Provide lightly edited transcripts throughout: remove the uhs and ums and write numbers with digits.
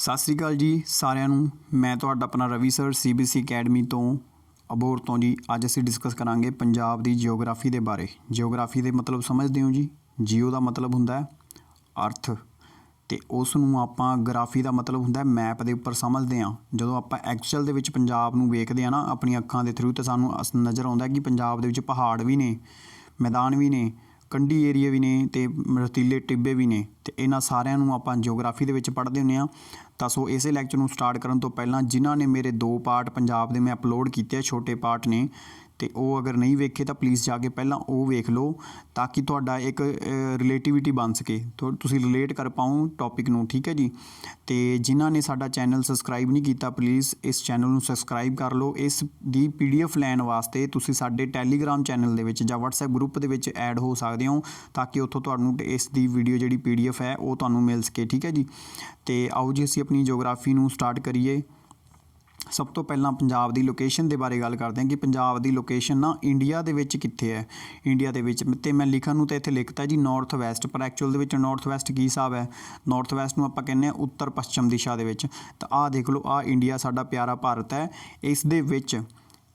ਸਤਿ ਸ਼੍ਰੀ ਅਕਾਲ ਜੀ ਸਾਰਿਆਂ ਨੂੰ। ਮੈਂ ਤੁਹਾਡਾ ਆਪਣਾ ਰਵੀ ਸਰ CBSE ਅਕੈਡਮੀ ਤੋਂ ਅਬੋਹਰ ਤੋਂ ਜੀ। ਅੱਜ ਅਸੀਂ ਡਿਸਕਸ ਕਰਾਂਗੇ ਪੰਜਾਬ ਦੀ ਜਿਓਗ੍ਰਾਫੀ ਦੇ ਬਾਰੇ। ਜਿਓਗ੍ਰਾਫੀ ਦੇ ਮਤਲਬ ਸਮਝਦੇ ਹੋ ਜੀ। ਜੀਓ ਦਾ ਮਤਲਬ ਹੁੰਦਾ ਹੈ ਅਰਥ, ਅਤੇ ਉਸ ਨੂੰ ਆਪਾਂ ਗ੍ਰਾਫੀ ਦਾ ਮਤਲਬ ਹੁੰਦਾ ਮੈਪ ਦੇ ਉੱਪਰ ਸਮਝਦੇ ਹਾਂ। ਜਦੋਂ ਆਪਾਂ ਐਕਚੁਅਲ ਦੇ ਵਿੱਚ ਪੰਜਾਬ ਨੂੰ ਵੇਖਦੇ ਹਾਂ ਨਾ ਆਪਣੀਆਂ ਅੱਖਾਂ ਦੇ ਥਰੂ, ਤਾਂ ਸਾਨੂੰ ਨਜ਼ਰ ਆਉਂਦਾ ਕਿ ਪੰਜਾਬ ਦੇ ਵਿੱਚ ਪਹਾੜ ਵੀ ਨੇ, ਮੈਦਾਨ ਵੀ ਨੇ, ਕੰਢੀ ਏਰੀਏ ਵੀ ਨੇ ਅਤੇ ਰਤੀਲੇ ਟਿੱਬੇ ਵੀ ਨੇ, ਅਤੇ ਇਹਨਾਂ ਸਾਰਿਆਂ ਨੂੰ ਆਪਾਂ ਜਿਓਗ੍ਰਾਫੀ ਦੇ ਵਿੱਚ ਪੜ੍ਹਦੇ ਹੁੰਦੇ ਹਾਂ। ਤਾਂ ਸੋ ਇਸੇ ਲੈਕਚਰ ਨੂੰ ਸਟਾਰਟ ਕਰਨ ਤੋਂ ਪਹਿਲਾਂ ਜਿਨ੍ਹਾਂ ਨੇ ਮੇਰੇ 2 ਪਾਰਟ ਪੰਜਾਬ ਦੇ ਮੈਂ ਅਪਲੋਡ ਕੀਤੇ ਆ, ਛੋਟੇ ਪਾਰਟ ਨੇ, ਅਤੇ ਉਹ ਅਗਰ ਨਹੀਂ ਵੇਖੇ ਤਾਂ ਪਲੀਜ਼ ਜਾ ਕੇ ਪਹਿਲਾਂ ਉਹ ਵੇਖ ਲਓ, ਤਾਂ ਕਿ ਤੁਹਾਡਾ ਇੱਕ ਰਿਲੇਟਿਵਿਟੀ ਬਣ ਸਕੇ, ਤੁਸੀਂ ਰਿਲੇਟ ਕਰ ਪਾਓ ਟੌਪਿਕ ਨੂੰ। ਠੀਕ ਹੈ ਜੀ। ਅਤੇ ਜਿਨ੍ਹਾਂ ਨੇ ਸਾਡਾ ਚੈਨਲ ਸਬਸਕ੍ਰਾਈਬ ਨਹੀਂ ਕੀਤਾ, ਪਲੀਜ਼ ਇਸ ਚੈਨਲ ਨੂੰ ਸਬਸਕ੍ਰਾਈਬ ਕਰ ਲਓ। ਇਸ ਦੀ PDF ਲੈਣ ਵਾਸਤੇ ਤੁਸੀਂ ਸਾਡੇ ਟੈਲੀਗ੍ਰਾਮ ਚੈਨਲ ਦੇ ਵਿੱਚ ਜਾਂ WhatsApp ਗਰੁੱਪ ਦੇ ਵਿੱਚ ਐਡ ਹੋ ਸਕਦੇ ਹੋ, ਤਾਂ ਕਿ ਉੱਥੋਂ ਤੁਹਾਨੂੰ ਇਸ ਦੀ ਵੀਡੀਓ ਜਿਹੜੀ PDF ਹੈ ਉਹ ਤੁਹਾਨੂੰ ਮਿਲ ਸਕੇ। ਠੀਕ ਹੈ ਜੀ। ਅਤੇ ਆਓ ਜੀ ਅਸੀਂ ਆਪਣੀ ਜਿਓਗ੍ਰਾਫੀ ਨੂੰ ਸਟਾਰਟ ਕਰੀਏ। ਸਭ ਤੋਂ ਪਹਿਲਾਂ ਪੰਜਾਬ ਦੀ ਲੋਕੇਸ਼ਨ ਦੇ ਬਾਰੇ ਗੱਲ ਕਰਦੇ ਹਾਂ ਕਿ ਪੰਜਾਬ ਦੀ ਲੋਕੇਸ਼ਨ ਨਾ ਇੰਡੀਆ ਦੇ ਵਿੱਚ ਕਿੱਥੇ ਹੈ। ਇੰਡੀਆ ਦੇ ਵਿੱਚ, ਅਤੇ ਮੈਂ ਲਿਖਣ ਨੂੰ ਤਾਂ ਇੱਥੇ ਲਿਖਤਾ ਜੀ ਨਾਰਥ ਵੈਸਟ, ਪਰ ਐਕਚੁਅਲ ਦੇ ਵਿੱਚ ਨਾਰਥ ਵੈਸਟ ਕੀ ਹਿਸਾਬ ਹੈ। ਨਾਰਥ ਵੈਸਟ ਨੂੰ ਆਪਾਂ ਕਹਿੰਦੇ ਹਾਂ ਉੱਤਰ ਪੱਛਮ ਦਿਸ਼ਾ ਦੇ ਵਿੱਚ। ਤਾਂ ਆਹ ਦੇਖ ਲਓ, ਆਹ ਇੰਡੀਆ ਸਾਡਾ ਪਿਆਰਾ ਭਾਰਤ ਹੈ। ਇਸ ਦੇ ਵਿੱਚ,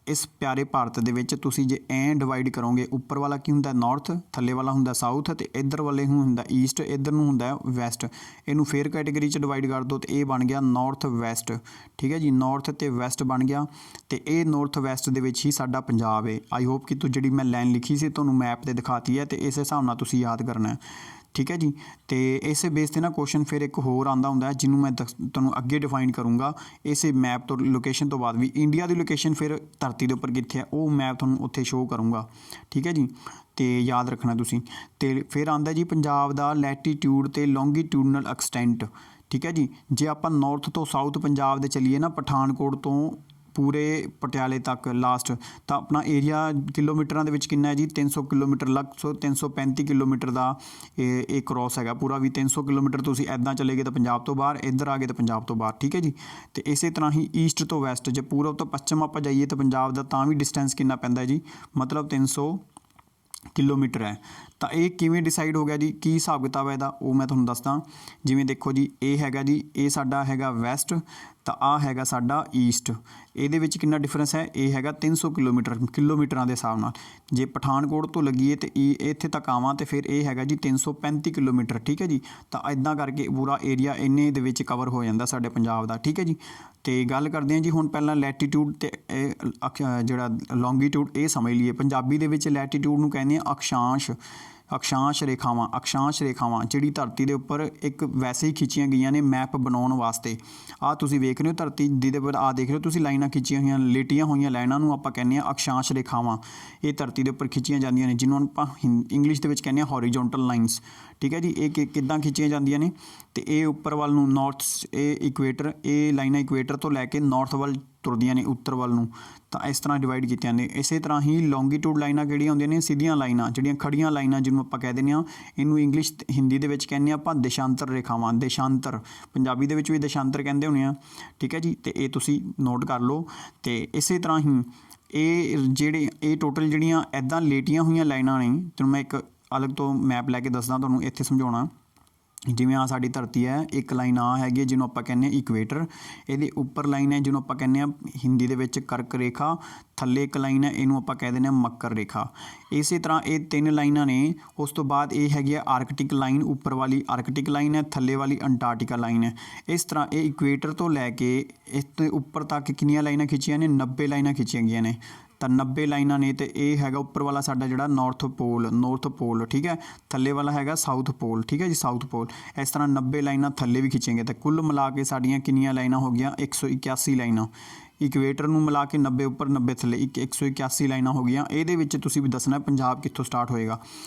ਇਸ ਪਿਆਰੇ ਭਾਰਤ ਦੇ ਵਿੱਚ ਤੁਸੀਂ ਜੇ ਐਂ ਡਿਵਾਈਡ ਕਰੋਗੇ, ਉੱਪਰ ਵਾਲਾ ਕੀ ਹੁੰਦਾ ਨਾਰਥ, ਥੱਲੇ ਵਾਲਾ ਹੁੰਦਾ ਸਾਊਥ, ਅਤੇ ਇੱਧਰ ਵਾਲੇ ਨੂੰ ਹੁੰਦਾ ਈਸਟ, ਇੱਧਰ ਨੂੰ ਹੁੰਦਾ ਵੈਸਟ। ਇਹਨੂੰ ਫੇਰ ਕੈਟੇਗਰੀ 'ਚ ਡਿਵਾਈਡ ਕਰ ਦਿਓ, ਅਤੇ ਇਹ ਬਣ ਗਿਆ ਨਾਰਥ ਵੈਸਟ। ਠੀਕ ਹੈ ਜੀ। ਨਾਰਥ ਅਤੇ ਵੈਸਟ ਬਣ ਗਿਆ, ਅਤੇ ਇਹ ਨਾਰਥ ਵੈਸਟ ਦੇ ਵਿੱਚ ਹੀ ਸਾਡਾ ਪੰਜਾਬ ਹੈ। ਆਈ ਹੋਪ ਕਿ ਜਿਹੜੀ ਮੈਂ ਲਾਈਨ ਲਿਖੀ ਸੀ ਤੁਹਾਨੂੰ ਮੈਪ 'ਤੇ ਦਿਖਾਤੀ ਹੈ, ਅਤੇ ਇਸ ਹਿਸਾਬ ਨਾਲ ਤੁਸੀਂ ਯਾਦ ਕਰਨਾ ਹੈ। ਠੀਕ ਹੈ ਜੀ। ਅਤੇ ਇਸੇ ਬੇਸ 'ਤੇ ਨਾ ਕੁਐਸਚਨ ਫਿਰ ਇੱਕ ਹੋਰ ਆਉਂਦਾ ਹੁੰਦਾ ਹੈ, ਜਿਹਨੂੰ ਮੈਂ ਤੁਹਾਨੂੰ ਅੱਗੇ ਡਿਫਾਈਨ ਕਰੂੰਗਾ ਇਸੇ ਮੈਪ ਤੋਂ, ਲੋਕੇਸ਼ਨ ਤੋਂ ਬਾਅਦ ਵੀ। ਇੰਡੀਆ ਦੀ ਲੋਕੇਸ਼ਨ ਫਿਰ ਧਰਤੀ ਦੇ ਉੱਪਰ ਕਿੱਥੇ ਹੈ ਉਹ ਮੈਂ ਤੁਹਾਨੂੰ ਉੱਥੇ ਸ਼ੋਅ ਕਰੂੰਗਾ। ਠੀਕ ਹੈ ਜੀ। ਅਤੇ ਯਾਦ ਰੱਖਣਾ ਤੁਸੀਂ। ਅਤੇ ਫਿਰ ਆਉਂਦਾ ਜੀ ਪੰਜਾਬ ਦਾ ਲੈਟੀਟਿਊਡ ਅਤੇ ਲੌਂਗੀਟਿਊਡਨਲ ਐਕਸਟੈਂਟ। ਠੀਕ ਹੈ ਜੀ। ਜੇ ਆਪਾਂ ਨਾਰਥ ਤੋਂ ਸਾਊਥ ਪੰਜਾਬ ਦੇ ਚੱਲੀਏ ਨਾ, ਪਠਾਨਕੋਟ ਤੋਂ ਪੂਰੇ ਪਟਿਆਲੇ ਤੱਕ ਲਾਸਟ, ਤਾਂ ਆਪਣਾ ਏਰੀਆ ਕਿਲੋਮੀਟਰਾਂ ਦੇ ਵਿੱਚ ਕਿੰਨਾ ਹੈ ਜੀ 300 ਕਿਲੋਮੀਟਰ, ਲਗਭਗ 335 ਕਿਲੋਮੀਟਰ ਦਾ ਇਹ ਕ੍ਰੋਸ ਹੈਗਾ ਪੂਰਾ। ਵੀ 300 ਕਿਲੋਮੀਟਰ ਤੁਸੀਂ ਇੱਦਾਂ ਚਲੇ ਗਏ ਤਾਂ ਪੰਜਾਬ ਤੋਂ ਬਾਹਰ, ਇੱਧਰ ਆ ਗਏ ਤਾਂ ਪੰਜਾਬ ਤੋਂ ਬਾਹਰ। ਠੀਕ ਹੈ ਜੀ। ਅਤੇ ਇਸੇ ਤਰ੍ਹਾਂ ਹੀ ਈਸਟ ਤੋਂ ਵੈਸਟ, ਜੇ ਪੂਰਬ ਤੋਂ ਪੱਛਮ ਆਪਾਂ ਜਾਈਏ ਤਾਂ ਪੰਜਾਬ ਦਾ ਤਾਂ ਵੀ ਡਿਸਟੈਂਸ ਕਿੰਨਾ ਪੈਂਦਾ ਜੀ, ਮਤਲਬ 300 ਕਿਲੋਮੀਟਰ ਹੈ। ਤਾਂ ਇਹ ਕਿਵੇਂ ਡਿਸਾਈਡ ਹੋ ਗਿਆ ਜੀ, ਕੀ ਹਿਸਾਬ ਕਿਤਾਬ ਹੈ ਇਹਦਾ, ਉਹ ਮੈਂ ਤੁਹਾਨੂੰ ਦੱਸਦਾ। ਜਿਵੇਂ ਦੇਖੋ ਜੀ, ਇਹ ਹੈਗਾ ਜੀ, ਇਹ ਸਾਡਾ ਹੈਗਾ ਵੈਸਟ, ਤਾਂ ਆਹ ਹੈਗਾ ਸਾਡਾ ਈਸਟ। ਇਹਦੇ ਵਿੱਚ ਕਿੰਨਾ ਡਿਫਰੈਂਸ ਹੈ, ਇਹ ਹੈਗਾ 300 ਕਿਲੋਮੀਟਰ, ਕਿਲੋਮੀਟਰਾਂ ਦੇ ਹਿਸਾਬ ਨਾਲ। ਜੇ ਪਠਾਨਕੋਟ ਤੋਂ ਲੱਗੀਏ ਅਤੇ ਇੱਥੇ ਤੱਕ ਆਵਾਂ ਤਾਂ ਫਿਰ ਇਹ ਹੈਗਾ ਜੀ 335 ਕਿਲੋਮੀਟਰ। ਠੀਕ ਹੈ ਜੀ। ਤਾਂ ਇੱਦਾਂ ਕਰਕੇ ਪੂਰਾ ਏਰੀਆ ਇੰਨੇ ਦੇ ਵਿੱਚ ਕਵਰ ਹੋ ਜਾਂਦਾ ਸਾਡੇ ਪੰਜਾਬ ਦਾ। ਠੀਕ ਹੈ ਜੀ। ਅਤੇ ਗੱਲ ਕਰਦੇ ਹਾਂ ਜੀ ਹੁਣ ਪਹਿਲਾਂ ਲੈਟੀਟਿਊਡ ਅਤੇ ਜਿਹੜਾ ਲੌਂਗੀਟਿਊਡ, ਇਹ ਸਮਝ ਲਈਏ। ਪੰਜਾਬੀ ਦੇ ਵਿੱਚ ਲੈਟੀਟਿਊਡ ਨੂੰ ਕਹਿੰਦੇ ਆ ਅਕਸ਼ਾਂਸ਼, ਅਕਸ਼ਾਂਸ਼ ਰੇਖਾਵਾਂ। ਅਕਸ਼ਾਂਸ਼ ਰੇਖਾਵਾਂ ਜਿਹੜੀ ਧਰਤੀ ਦੇ ਉੱਪਰ ਇੱਕ ਵੈਸੇ ਹੀ ਖਿੱਚੀਆਂ ਗਈਆਂ ਨੇ ਮੈਪ ਬਣਾਉਣ ਵਾਸਤੇ। ਆਹ ਤੁਸੀਂ ਵੇਖ ਰਹੇ ਹੋ ਧਰਤੀ ਜਿਹਦੇ ਉੱਪਰ, ਆਹ ਦੇਖ ਰਹੇ ਹੋ ਤੁਸੀਂ ਲਾਈਨਾਂ ਖਿੱਚੀਆਂ ਹੋਈਆਂ, ਲੇਟੀਆਂ ਹੋਈਆਂ ਲਾਈਨਾਂ ਨੂੰ ਆਪਾਂ ਕਹਿੰਦੇ ਹਾਂ ਅਕਸ਼ਾਂਸ਼ ਰੇਖਾਵਾਂ। ਇਹ ਧਰਤੀ ਦੇ ਉੱਪਰ ਖਿੱਚੀਆਂ ਜਾਂਦੀਆਂ ਨੇ, ਜਿਹਨੂੰ ਆਪਾਂ ਇੰਗਲਿਸ਼ ਦੇ ਵਿੱਚ ਕਹਿੰਦੇ ਹਾਂ ਹੌਰੀਜੋਨਟਲ ਲਾਈਨਸ। ਠੀਕ ਹੈ ਜੀ। ਇਹ ਕਿੱਦਾਂ ਖਿੱਚੀਆਂ ਜਾਂਦੀਆਂ ਨੇ, ਅਤੇ ਇਹ ਉੱਪਰ ਵੱਲ ਨੂੰ ਨਾਰਥ, ਇਹ ਇਕੁਏਟਰ, ਇਹ ਲਾਈਨਾਂ ਇਕੁਏਟਰ ਤੋਂ ਲੈ ਕੇ ਨਾਰਥ ਵੱਲ ਤੁਰਦੀਆਂ ਨੇ, ਉੱਤਰ ਵੱਲ ਨੂੰ। ਤਾਂ ਇਸ ਤਰ੍ਹਾਂ ਡਿਵਾਈਡ ਕੀਤੀਆਂ ਨੇ। ਇਸੇ ਤਰ੍ਹਾਂ ਹੀ ਲੌਂਗੀਟਿਊਡ ਲਾਈਨਾਂ ਕਿਹੜੀਆਂ ਹੁੰਦੀਆਂ ਨੇ, ਸਿੱਧੀਆਂ ਲਾਈਨਾਂ, ਜਿਹੜੀਆਂ ਖੜੀਆਂ ਲਾਈਨਾਂ ਜਿਹਨੂੰ ਆਪਾਂ ਕਹਿ ਦਿੰਦੇ ਹਾਂ, ਇਹਨੂੰ ਇੰਗਲਿਸ਼ ਹਿੰਦੀ ਦੇ ਵਿੱਚ ਕਹਿੰਦੇ ਹਾਂ ਆਪਾਂ ਦੇਸ਼ਾਂਤਰ ਰੇਖਾਵਾਂ। ਦੇਸ਼ਾਂਤਰ, ਪੰਜਾਬੀ ਦੇ ਵਿੱਚ ਵੀ ਦੇਸ਼ਾਂਤਰ ਕਹਿੰਦੇ ਹੋਣੇ ਆ। ਠੀਕ ਹੈ ਜੀ। ਅਤੇ ਇਹ ਤੁਸੀਂ ਨੋਟ ਕਰ ਲਓ। ਅਤੇ ਇਸੇ ਤਰ੍ਹਾਂ ਹੀ ਇਹ ਟੋਟਲ ਜਿਹੜੀਆਂ ਇੱਦਾਂ ਲੇਟੀਆਂ ਹੋਈਆਂ ਲਾਈਨਾਂ ਨੇ, ਤੈਨੂੰ ਮੈਂ ਇੱਕ ਅਲੱਗ ਤੋਂ ਮੈਪ ਲੈ ਕੇ ਦੱਸਦਾ ਤੁਹਾਨੂੰ ਇੱਥੇ ਸਮਝਾਉਣਾ। ਜਿਵੇਂ ਆਹ ਸਾਡੀ ਧਰਤੀ ਹੈ, ਇੱਕ ਲਾਈਨ ਆਹ ਹੈਗੀ ਜਿਹਨੂੰ ਆਪਾਂ ਕਹਿੰਦੇ ਹਾਂ ਇਕੁਏਟਰ, ਇਹਦੇ ਉੱਪਰ ਲਾਈਨ ਹੈ ਜਿਹਨੂੰ ਆਪਾਂ ਕਹਿੰਦੇ ਹਾਂ ਹਿੰਦੀ ਦੇ ਵਿੱਚ ਕਰਕ ਰੇਖਾ, ਥੱਲੇ ਇੱਕ ਲਾਈਨ ਹੈ ਇਹਨੂੰ ਆਪਾਂ ਕਹਿ ਦਿੰਦੇ ਹਾਂ ਮੱਕਰ ਰੇਖਾ। ਇਸੇ ਤਰ੍ਹਾਂ ਇਹ 3 ਲਾਈਨਾਂ ਨੇ। ਉਸ ਤੋਂ ਬਾਅਦ ਇਹ ਹੈਗੀ ਹੈ ਆਰਕਟਿਕ ਲਾਈਨ, ਉੱਪਰ ਵਾਲੀ ਆਰਕਟਿਕ ਲਾਈਨ ਹੈ, ਥੱਲੇ ਵਾਲੀ ਅੰਟਾਰਕਟਿਕਾ ਲਾਈਨ ਹੈ। ਇਸ ਤਰ੍ਹਾਂ ਇਹ ਇਕੁਏਟਰ ਤੋਂ ਲੈ ਕੇ ਇਸ ਤੋਂ ਉੱਪਰ ਤੱਕ ਕਿੰਨੀਆਂ ਲਾਈਨਾਂ ਖਿੱਚੀਆਂ ਨੇ, 90 ਲਾਈਨਾਂ ਖਿੱਚੀਆਂ ਗਈਆਂ ਨੇ। ਤਾਂ 90 ਲਾਈਨਾਂ ਨੇ। ਅਤੇ ਇਹ ਹੈਗਾ ਉੱਪਰ ਵਾਲਾ ਸਾਡਾ ਜਿਹੜਾ ਨਾਰਥ ਪੋਲ। ਠੀਕ ਹੈ। ਥੱਲੇ ਵਾਲਾ ਹੈਗਾ ਸਾਊਥ ਪੋਲ। ਠੀਕ ਹੈ ਜੀ, ਸਾਊਥ ਪੋਲ। ਇਸ ਤਰ੍ਹਾਂ 90 ਲਾਈਨਾਂ ਥੱਲੇ ਵੀ ਖਿੱਚेंगे, ਤਾਂ ਕੁੱਲ ਮਿਲਾ ਕੇ ਸਾਡੀਆਂ ਕਿੰਨੀਆਂ ਲਾਈਨਾਂ ਹੋ ਗਈਆਂ, 181 ਲਾਈਨਾਂ। ਇਕੁਏਟਰ ਨੂੰ ਮਿਲਾ ਕੇ 90 ਉੱਪਰ 90 ਥੱਲੇ, 181 ਲਾਈਨਾਂ ਹੋ ਗਈਆਂ। ਇਹਦੇ ਵਿੱਚ ਤੁਸੀਂ ਵੀ ਦੱਸਣਾ ਪੰਜਾਬ ਕਿੱਥੋਂ ਸਟਾਰਟ ਹੋਏਗਾ।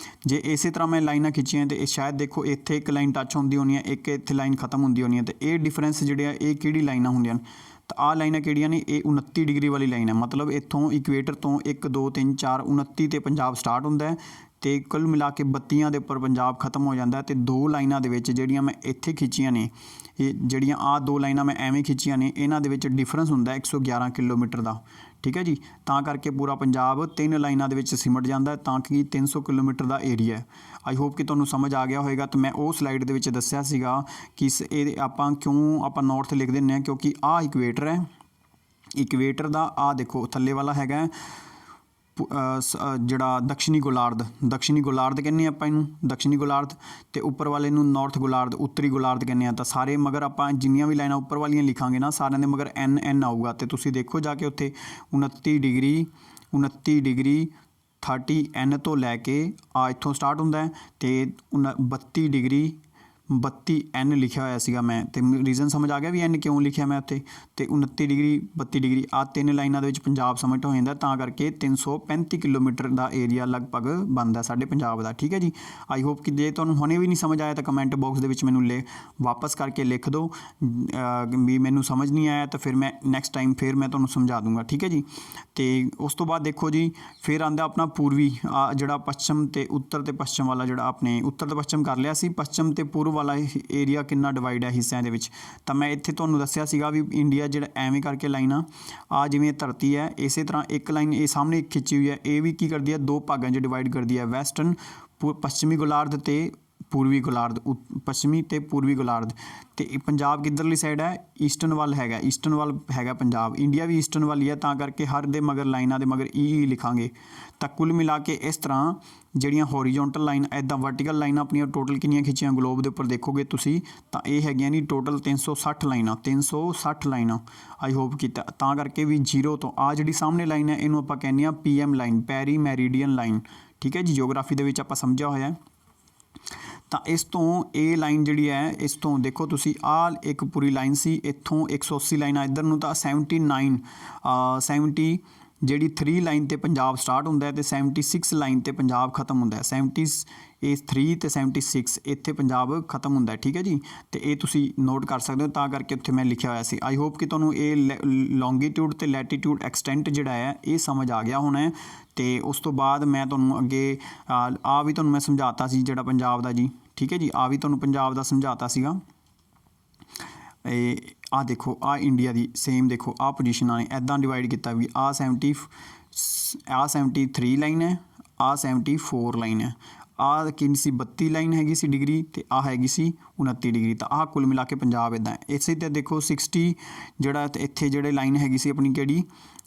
ਜੇ ਇਸੇ ਤਰ੍ਹਾਂ ਮੈਂ ਲਾਈਨਾਂ ਖਿੱਚੀਆਂ ਅਤੇ ਸ਼ਾਇਦ ਦੇਖੋ ਇੱਥੇ ਇੱਕ ਲਾਈਨ ਟੱਚ ਹੁੰਦੀ ਹੋਣੀ ਹੈ, ਇੱਕ ਇੱਥੇ ਲਾਈਨ ਖਤਮ ਹੁੰਦੀ ਹੋਣੀ ਹੈ, ਅਤੇ ਇਹ ਡਿਫਰੈਂਸ ਜਿਹੜੇ ਆ ਇਹ ਕਿਹੜੀ ਲਾਈਨਾਂ ਹੁੰਦੀਆਂ ਨੇ। ਤਾਂ ਆਹ ਲਾਈਨਾਂ ਕਿਹੜੀਆਂ ਨੇ, ਇਹ 29 ਡਿਗਰੀ ਵਾਲੀ ਲਾਈਨ ਹੈ। ਮਤਲਬ ਇੱਥੋਂ ਇਕੁਏਟਰ ਤੋਂ 1 2 3 4 29 'ਤੇ ਪੰਜਾਬ ਸਟਾਰਟ ਹੁੰਦਾ ਹੈ, ਤੇ ਕੁੱਲ ਮਿਲਾ ਕੇ 32 ਦੇ ਉੱਪਰ ਪੰਜਾਬ ਖਤਮ ਹੋ ਜਾਂਦਾ ਤੇ ਦੋ ਲਾਈਨਾਂ ਦੇ ਵਿੱਚ ਜਿਹੜੀਆਂ ਮੈਂ ਇੱਥੇ ਖਿੱਚੀਆਂ ਨੇ, ਇਹ ਜਿਹੜੀਆਂ ਆਹ ਦੋ ਲਾਈਨਾਂ ਮੈਂ ਐਵੇਂ ਖਿੱਚੀਆਂ ਨੇ, ਇਹਨਾਂ ਦੇ ਵਿੱਚ ਡਿਫਰੈਂਸ ਹੁੰਦਾ 111 ਕਿਲੋਮੀਟਰ ਦਾ। ਠੀਕ ਹੈ ਜੀ, ਤਾਂ ਕਰਕੇ ਪੂਰਾ ਪੰਜਾਬ 3 ਲਾਈਨਾਂ ਦੇ ਵਿੱਚ ਸਿਮਟ ਜਾਂਦਾ ਤਾਂ ਕਿ 300 ਕਿਲੋਮੀਟਰ ਦਾ ਏਰੀਆ ਹੈ। ਆਈ ਹੋਪ ਕਿ ਤੁਹਾਨੂੰ ਸਮਝ ਆ ਗਿਆ ਹੋਵੇਗਾ। ਤਾਂ ਮੈਂ ਉਹ ਸਲਾਈਡ ਦੇ ਵਿੱਚ ਦੱਸਿਆ ਸੀਗਾ ਕਿ ਇਹ ਆਪਾਂ ਕਿਉਂ ਆਪਾਂ ਨਾਰਥ ਲਿਖ ਦਿੰਦੇ ਹਾਂ, ਕਿਉਂਕਿ ਆਹ ਇਕੁਏਟਰ ਹੈ। ਇਕੁਏਟਰ ਦਾ ਆਹ ਦੇਖੋ ਥੱਲੇ ਵਾਲਾ ਹੈਗਾ ਜਿਹੜਾ ਦਕਸ਼ਣੀ ਗੋਲਾਰਧ ਕਹਿੰਦੇ ਆਪਾਂ ਇਹਨੂੰ, ਦਕਸ਼ਣੀ ਗੋਲਾਰਧ, ਤੇ ਉੱਪਰ ਵਾਲੇ ਨੂੰ ਨਾਰਥ ਗੋਲਾਰਧ, ਉੱਤਰੀ ਗੋਲਾਰਧ ਕਹਿੰਦੇ ਆ। ਤਾਂ ਸਾਰੇ ਮਗਰ ਆਪਾਂ ਜਿੰਨੀਆਂ ਵੀ ਲਾਈਨਾਂ ਉੱਪਰ ਵਾਲੀਆਂ ਲਿਖਾਂਗੇ ਨਾ, ਸਾਰਿਆਂ ਦੇ ਮਗਰ ਐਨ ਆਊਗਾ। ਤੇ ਤੁਸੀਂ ਦੇਖੋ ਜਾ ਕੇ ਉੱਥੇ 29 ਡਿਗਰੀ 30 N ਤੋਂ ਲੈ ਕੇ ਆ ਇੱਥੋਂ ਸਟਾਰਟ ਹੁੰਦਾ ਤੇ 32 ਡਿਗਰੀ 32 N ਲਿਖਿਆ ਹੋਇਆ ਸੀਗਾ ਮੈਂ, ਤੇ ਰੀਜ਼ਨ ਸਮਝ ਆ ਗਿਆ ਵੀ N ਕਿਉਂ ਲਿਖਿਆ ਮੈਂ ਉੱਥੇ। ਤੇ 29 ਡਿਗਰੀ 32 ਡਿਗਰੀ ਆ 3 ਲਾਈਨਾਂ ਦੇ ਵਿੱਚ ਪੰਜਾਬ ਸਮਿਟ ਹੋ ਜਾਂਦਾ, ਤਾਂ ਕਰਕੇ 335 ਕਿਲੋਮੀਟਰ ਦਾ ਏਰੀਆ ਲਗਭਗ ਬਣਦਾ ਸਾਡੇ ਪੰਜਾਬ ਦਾ। ਠੀਕ ਹੈ ਜੀ, ਆਈ ਹੋਪ ਕਿ ਜੇ ਤੁਹਾਨੂੰ ਹੁਣੇ ਵੀ ਨਹੀਂ ਸਮਝ ਆਇਆ ਤਾਂ ਕਮੈਂਟ ਬਾਕਸ ਦੇ ਵਿੱਚ ਮੈਨੂੰ ਵਾਪਸ ਕਰਕੇ ਲਿਖ ਦਿਓ ਵੀ ਮੈਨੂੰ ਸਮਝ ਨਹੀਂ ਆਇਆ, ਤਾਂ ਫਿਰ ਮੈਂ ਨੈਕਸਟ ਟਾਈਮ ਫਿਰ ਮੈਂ ਤੁਹਾਨੂੰ ਸਮਝਾ ਦੂੰਗਾ। ਠੀਕ ਹੈ ਜੀ, ਤੇ ਉਸ ਤੋਂ ਬਾਅਦ ਦੇਖੋ ਜੀ ਫਿਰ ਆਉਂਦਾ ਆਪਣਾ ਪੂਰਬੀ, ਜਿਹੜਾ ਪੱਛਮ ਤੇ ਉੱਤਰ ਤੇ ਪੱਛਮ ਵਾਲਾ, ਜਿਹੜਾ ਆਪਣੇ ਉੱਤਰ ਤੇ ਪੱਛਮ ਕਰ ਲਿਆ ਸੀ, ਪੱਛਮ ਤੇ ਪੂਰਬ ਵਾਲਾ ਏਰੀਆ ਕਿੰਨਾ ਡਿਵਾਈਡ ਹੈ ਹਿੱਸਿਆਂ ਦੇ ਵਿੱਚ। ਤਾਂ ਮੈਂ ਇੱਥੇ ਤੁਹਾਨੂੰ ਦੱਸਿਆ ਸੀਗਾ ਵੀ ਇੰਡੀਆ ਜਿਹੜਾ ਐਵੇਂ ਕਰਕੇ ਲਾਈਨਾਂ ਆ, ਜਿਵੇਂ ਧਰਤੀ ਹੈ ਇਸੇ ਤਰ੍ਹਾਂ ਇੱਕ ਲਾਈਨ ਇਹ ਸਾਹਮਣੇ ਖਿੱਚੀ ਹੋਈ ਹੈ, ਇਹ ਵੀ ਕੀ ਕਰਦੀ ਹੈ, ਦੋ ਭਾਗਾਂ 'ਚ ਡਿਵਾਈਡ ਕਰਦੀ ਹੈ, ਵੈਸਟਰਨ ਪੱਛਮੀ ਗੋਲਾਰਧ ਤੇ ਪੂਰਬੀ ਗੋਲਾਰਧ, ਪੱਛਮੀ ਤੇ ਪੂਰਬੀ ਗੋਲਾਰਧ। ਤੇ ਪੰਜਾਬ ਕਿੱਧਰਲੀ ਸਾਈਡ ਹੈ, ਈਸਟਰਨ ਵੱਲ ਹੈਗਾ, ਈਸਟਰਨ ਵੱਲ ਹੈਗਾ ਪੰਜਾਬ। ਇੰਡੀਆ ਵੀ ਈਸਟਰਨ ਵੱਲ ਹੀ ਹੈ, ਤਾਂ ਕਰਕੇ ਹਰ ਦੇ ਮਗਰ ਲਾਈਨਾਂ ਦੇ ਮਗਰ ਈ ਲਿਖਾਂਗੇ। ਤਾਂ ਕੁੱਲ ਮਿਲਾ ਕੇ ਇਸ ਤਰ੍ਹਾਂ ਜਿਹੜੀਆਂ ਹੌਰੀਜ਼ੌਂਟਲ ਲਾਈਨ, ਇੱਦਾਂ ਵਰਟੀਕਲ ਲਾਈਨਾਂ ਆਪਣੀਆਂ ਟੋਟਲ ਕਿੰਨੀਆਂ ਖਿੱਚੀਆਂ ਗਲੋਬ ਦੇ ਉੱਪਰ ਦੇਖੋਗੇ ਤੁਸੀਂ, ਤਾਂ ਇਹ ਹੈਗੀਆਂ ਨਹੀਂ ਟੋਟਲ 360 ਲਾਈਨਾਂ, 360 ਲਾਈਨਾਂ। ਆਈ ਹੋਪ ਕਿ ਤਾਂ ਕਰਕੇ ਵੀ ਜ਼ੀਰੋ ਤੋਂ ਆ ਜਿਹੜੀ ਸਾਹਮਣੇ ਲਾਈਨ ਹੈ ਇਹਨੂੰ ਆਪਾਂ ਕਹਿੰਦੇ ਹਾਂ PM ਲਾਈਨ, ਪੈਰੀ ਮੈਰੀਡੀਅਨ ਲਾਈਨ। ਠੀਕ ਹੈ ਜੀ, ਜਿਓਗ੍ਰਾਫੀ ਦੇ ਵਿੱਚ ਆਪਾਂ ਸਮਝਿਆ ਹੋਇਆ। ਤਾਂ ਇਸ ਤੋਂ ਇਹ ਲਾਈਨ ਜਿਹੜੀ ਹੈ, ਇਸ ਤੋਂ ਦੇਖੋ ਤੁਸੀਂ ਆਹ ਇੱਕ ਪੂਰੀ ਲਾਈਨ ਸੀ, ਇੱਥੋਂ 180 ਲਾਈਨਾਂ ਇੱਧਰ ਨੂੰ, ਤਾਂ 70 ਜਿਹੜੀ 3 ਲਾਈਨ 'ਤੇ ਪੰਜਾਬ ਸਟਾਰਟ ਹੁੰਦਾ ਹੈ ਤੇ 76 ਲਾਈਨ 'ਤੇ ਪੰਜਾਬ ਖਤਮ ਹੁੰਦਾ ਹੈ। 73 ਤੇ 76 ਇੱਥੇ ਪੰਜਾਬ ਖਤਮ ਹੁੰਦਾ ਹੈ। ਠੀਕ ਹੈ ਜੀ, ਤੇ ਇਹ ਤੁਸੀਂ ਨੋਟ ਕਰ ਸਕਦੇ ਹੋ, ਤਾਂ ਕਰਕੇ ਉੱਥੇ ਮੈਂ ਲਿਖਿਆ ਹੋਇਆ ਸੀ। ਆਈ ਹੋਪ ਕਿ ਤੁਹਾਨੂੰ ਇਹ ਲੌਂਗੀਟਿਊਡ ਤੇ ਲੈਟੀਟਿਊਡ ਐਕਸਟੈਂਟ ਜਿਹੜਾ ਹੈ ਇਹ ਸਮਝ ਆ ਗਿਆ ਹੋਣਾ ਹੈ। ਤੇ ਉਸ ਤੋਂ ਬਾਅਦ ਮੈਂ ਤੁਹਾਨੂੰ ਅੱਗੇ ਆ ਵੀ ਤੁਹਾਨੂੰ ਮੈਂ ਸਮਝਾਤਾ ਸੀ ਜਿਹੜਾ ਪੰਜਾਬ ਦਾ ਜੀ। ਠੀਕ ਹੈ ਜੀ, ਆ ਵੀ ਤੁਹਾਨੂੰ ਪੰਜਾਬ ਦਾ ਸਮਝਾਤਾ ਸੀਗਾ। ਆਹ ਦੇਖੋ ਆਹ ਇੰਡੀਆ ਦੀ ਸੇਮ ਦੇਖੋ ਆਹ ਪੋਜੀਸ਼ਨਾਂ ਨੇ ਇੱਦਾਂ ਡਿਵਾਈਡ ਕੀਤਾ ਵੀ ਆਹ 73 ਲਾਈਨ ਹੈ, ਆਹ 74 ਲਾਈਨ ਹੈ, ਆਹ ਕਿੰਨੀ ਸੀ 32 ਲਾਈਨ ਹੈਗੀ ਸੀ ਡਿਗਰੀ, ਤੇ ਆਹ ਹੈਗੀ ਸੀ 29 ਡਿਗਰੀ। ਤਾਂ ਆਹ ਕੁੱਲ ਮਿਲਾ ਕੇ ਪੰਜਾਬ ਇੱਦਾਂ ਹੈ। ਇਸੇ ਤੇ ਦੇਖੋ 60 ਜਿਹੜਾ ਇੱਥੇ ਜਿਹੜੇ ਲਾਈਨ ਹੈਗੀ ਸੀ ਆਪਣੀ, ਕਿਹੜੀ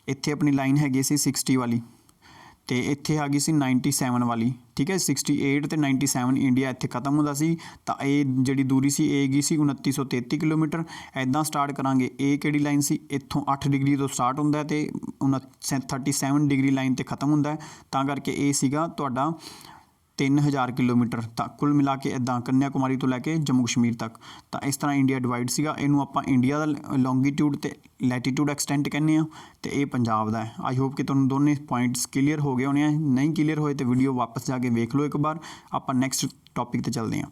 ਇੱਥੇ ਆਪਣੀ ਲਾਈਨ ਹੈਗੀ ਸੀ 60 ਵਾਲੀ, ਤੇ ਇੱਥੇ ਆ ਗਈ ਸੀ 97 ਵਾਲੀ। ਠੀਕ ਹੈ, 68 ਤੇ 97 ਇੰਡੀਆ ਇੱਥੇ ਖਤਮ ਹੁੰਦਾ ਸੀ। ਤਾਂ ਇਹ ਜਿਹੜੀ ਦੂਰੀ ਸੀ ਇਹ ਹੈਗੀ ਸੀ 2933 ਕਿਲੋਮੀਟਰ। ਇੱਦਾਂ ਸਟਾਰਟ ਕਰਾਂਗੇ, ਇਹ ਕਿਹੜੀ ਲਾਈਨ ਸੀ, ਇੱਥੋਂ 8 ਡਿਗਰੀ ਤੋਂ ਸਟਾਰਟ ਹੁੰਦਾ ਤੇ 37 ਡਿਗਰੀ ਲਾਈਨ 'ਤੇ ਖਤਮ ਹੁੰਦਾ, ਤਾਂ ਕਰਕੇ ਇਹ ਸੀਗਾ ਤੁਹਾਡਾ 3000 ਕਿਲੋਮੀਟਰ। ਤਾਂ ਕੁੱਲ ਮਿਲਾ ਕੇ ਇੱਦਾਂ ਕੰਨਿਆ ਕੁਮਾਰੀ ਤੋਂ ਲੈ ਕੇ ਜੰਮੂ ਕਸ਼ਮੀਰ ਤੱਕ। ਤਾਂ ਇਸ ਤਰ੍ਹਾਂ ਇੰਡੀਆ ਡਿਵਾਈਡ ਸੀਗਾ। ਇਹਨੂੰ ਆਪਾਂ ਇੰਡੀਆ ਦਾ ਲੌਂਗੀਟਿਊਡ ਤੇ ਲੈਟੀਟਿਊਡ ਐਕਸਟੈਂਟ ਕਹਿੰਦੇ ਹਾਂ, ਤੇ ਇਹ ਪੰਜਾਬ ਦਾ ਹੈ। ਆਈ ਹੋਪ ਕਿ ਤੁਹਾਨੂੰ ਦੋਨੇ ਪੁਆਇੰਟਸ ਕਲੀਅਰ ਹੋ ਗਏ ਹੋਣੇ ਆ। ਨਹੀਂ ਕਲੀਅਰ ਹੋਏ ਤਾਂ ਵੀਡੀਓ ਵਾਪਸ ਜਾ ਕੇ ਵੇਖ ਲਓ ਇੱਕ ਵਾਰ। ਆਪਾਂ ਨੈਕਸਟ ਟੌਪਿਕ 'ਤੇ ਚੱਲਦੇ ਹਾਂ।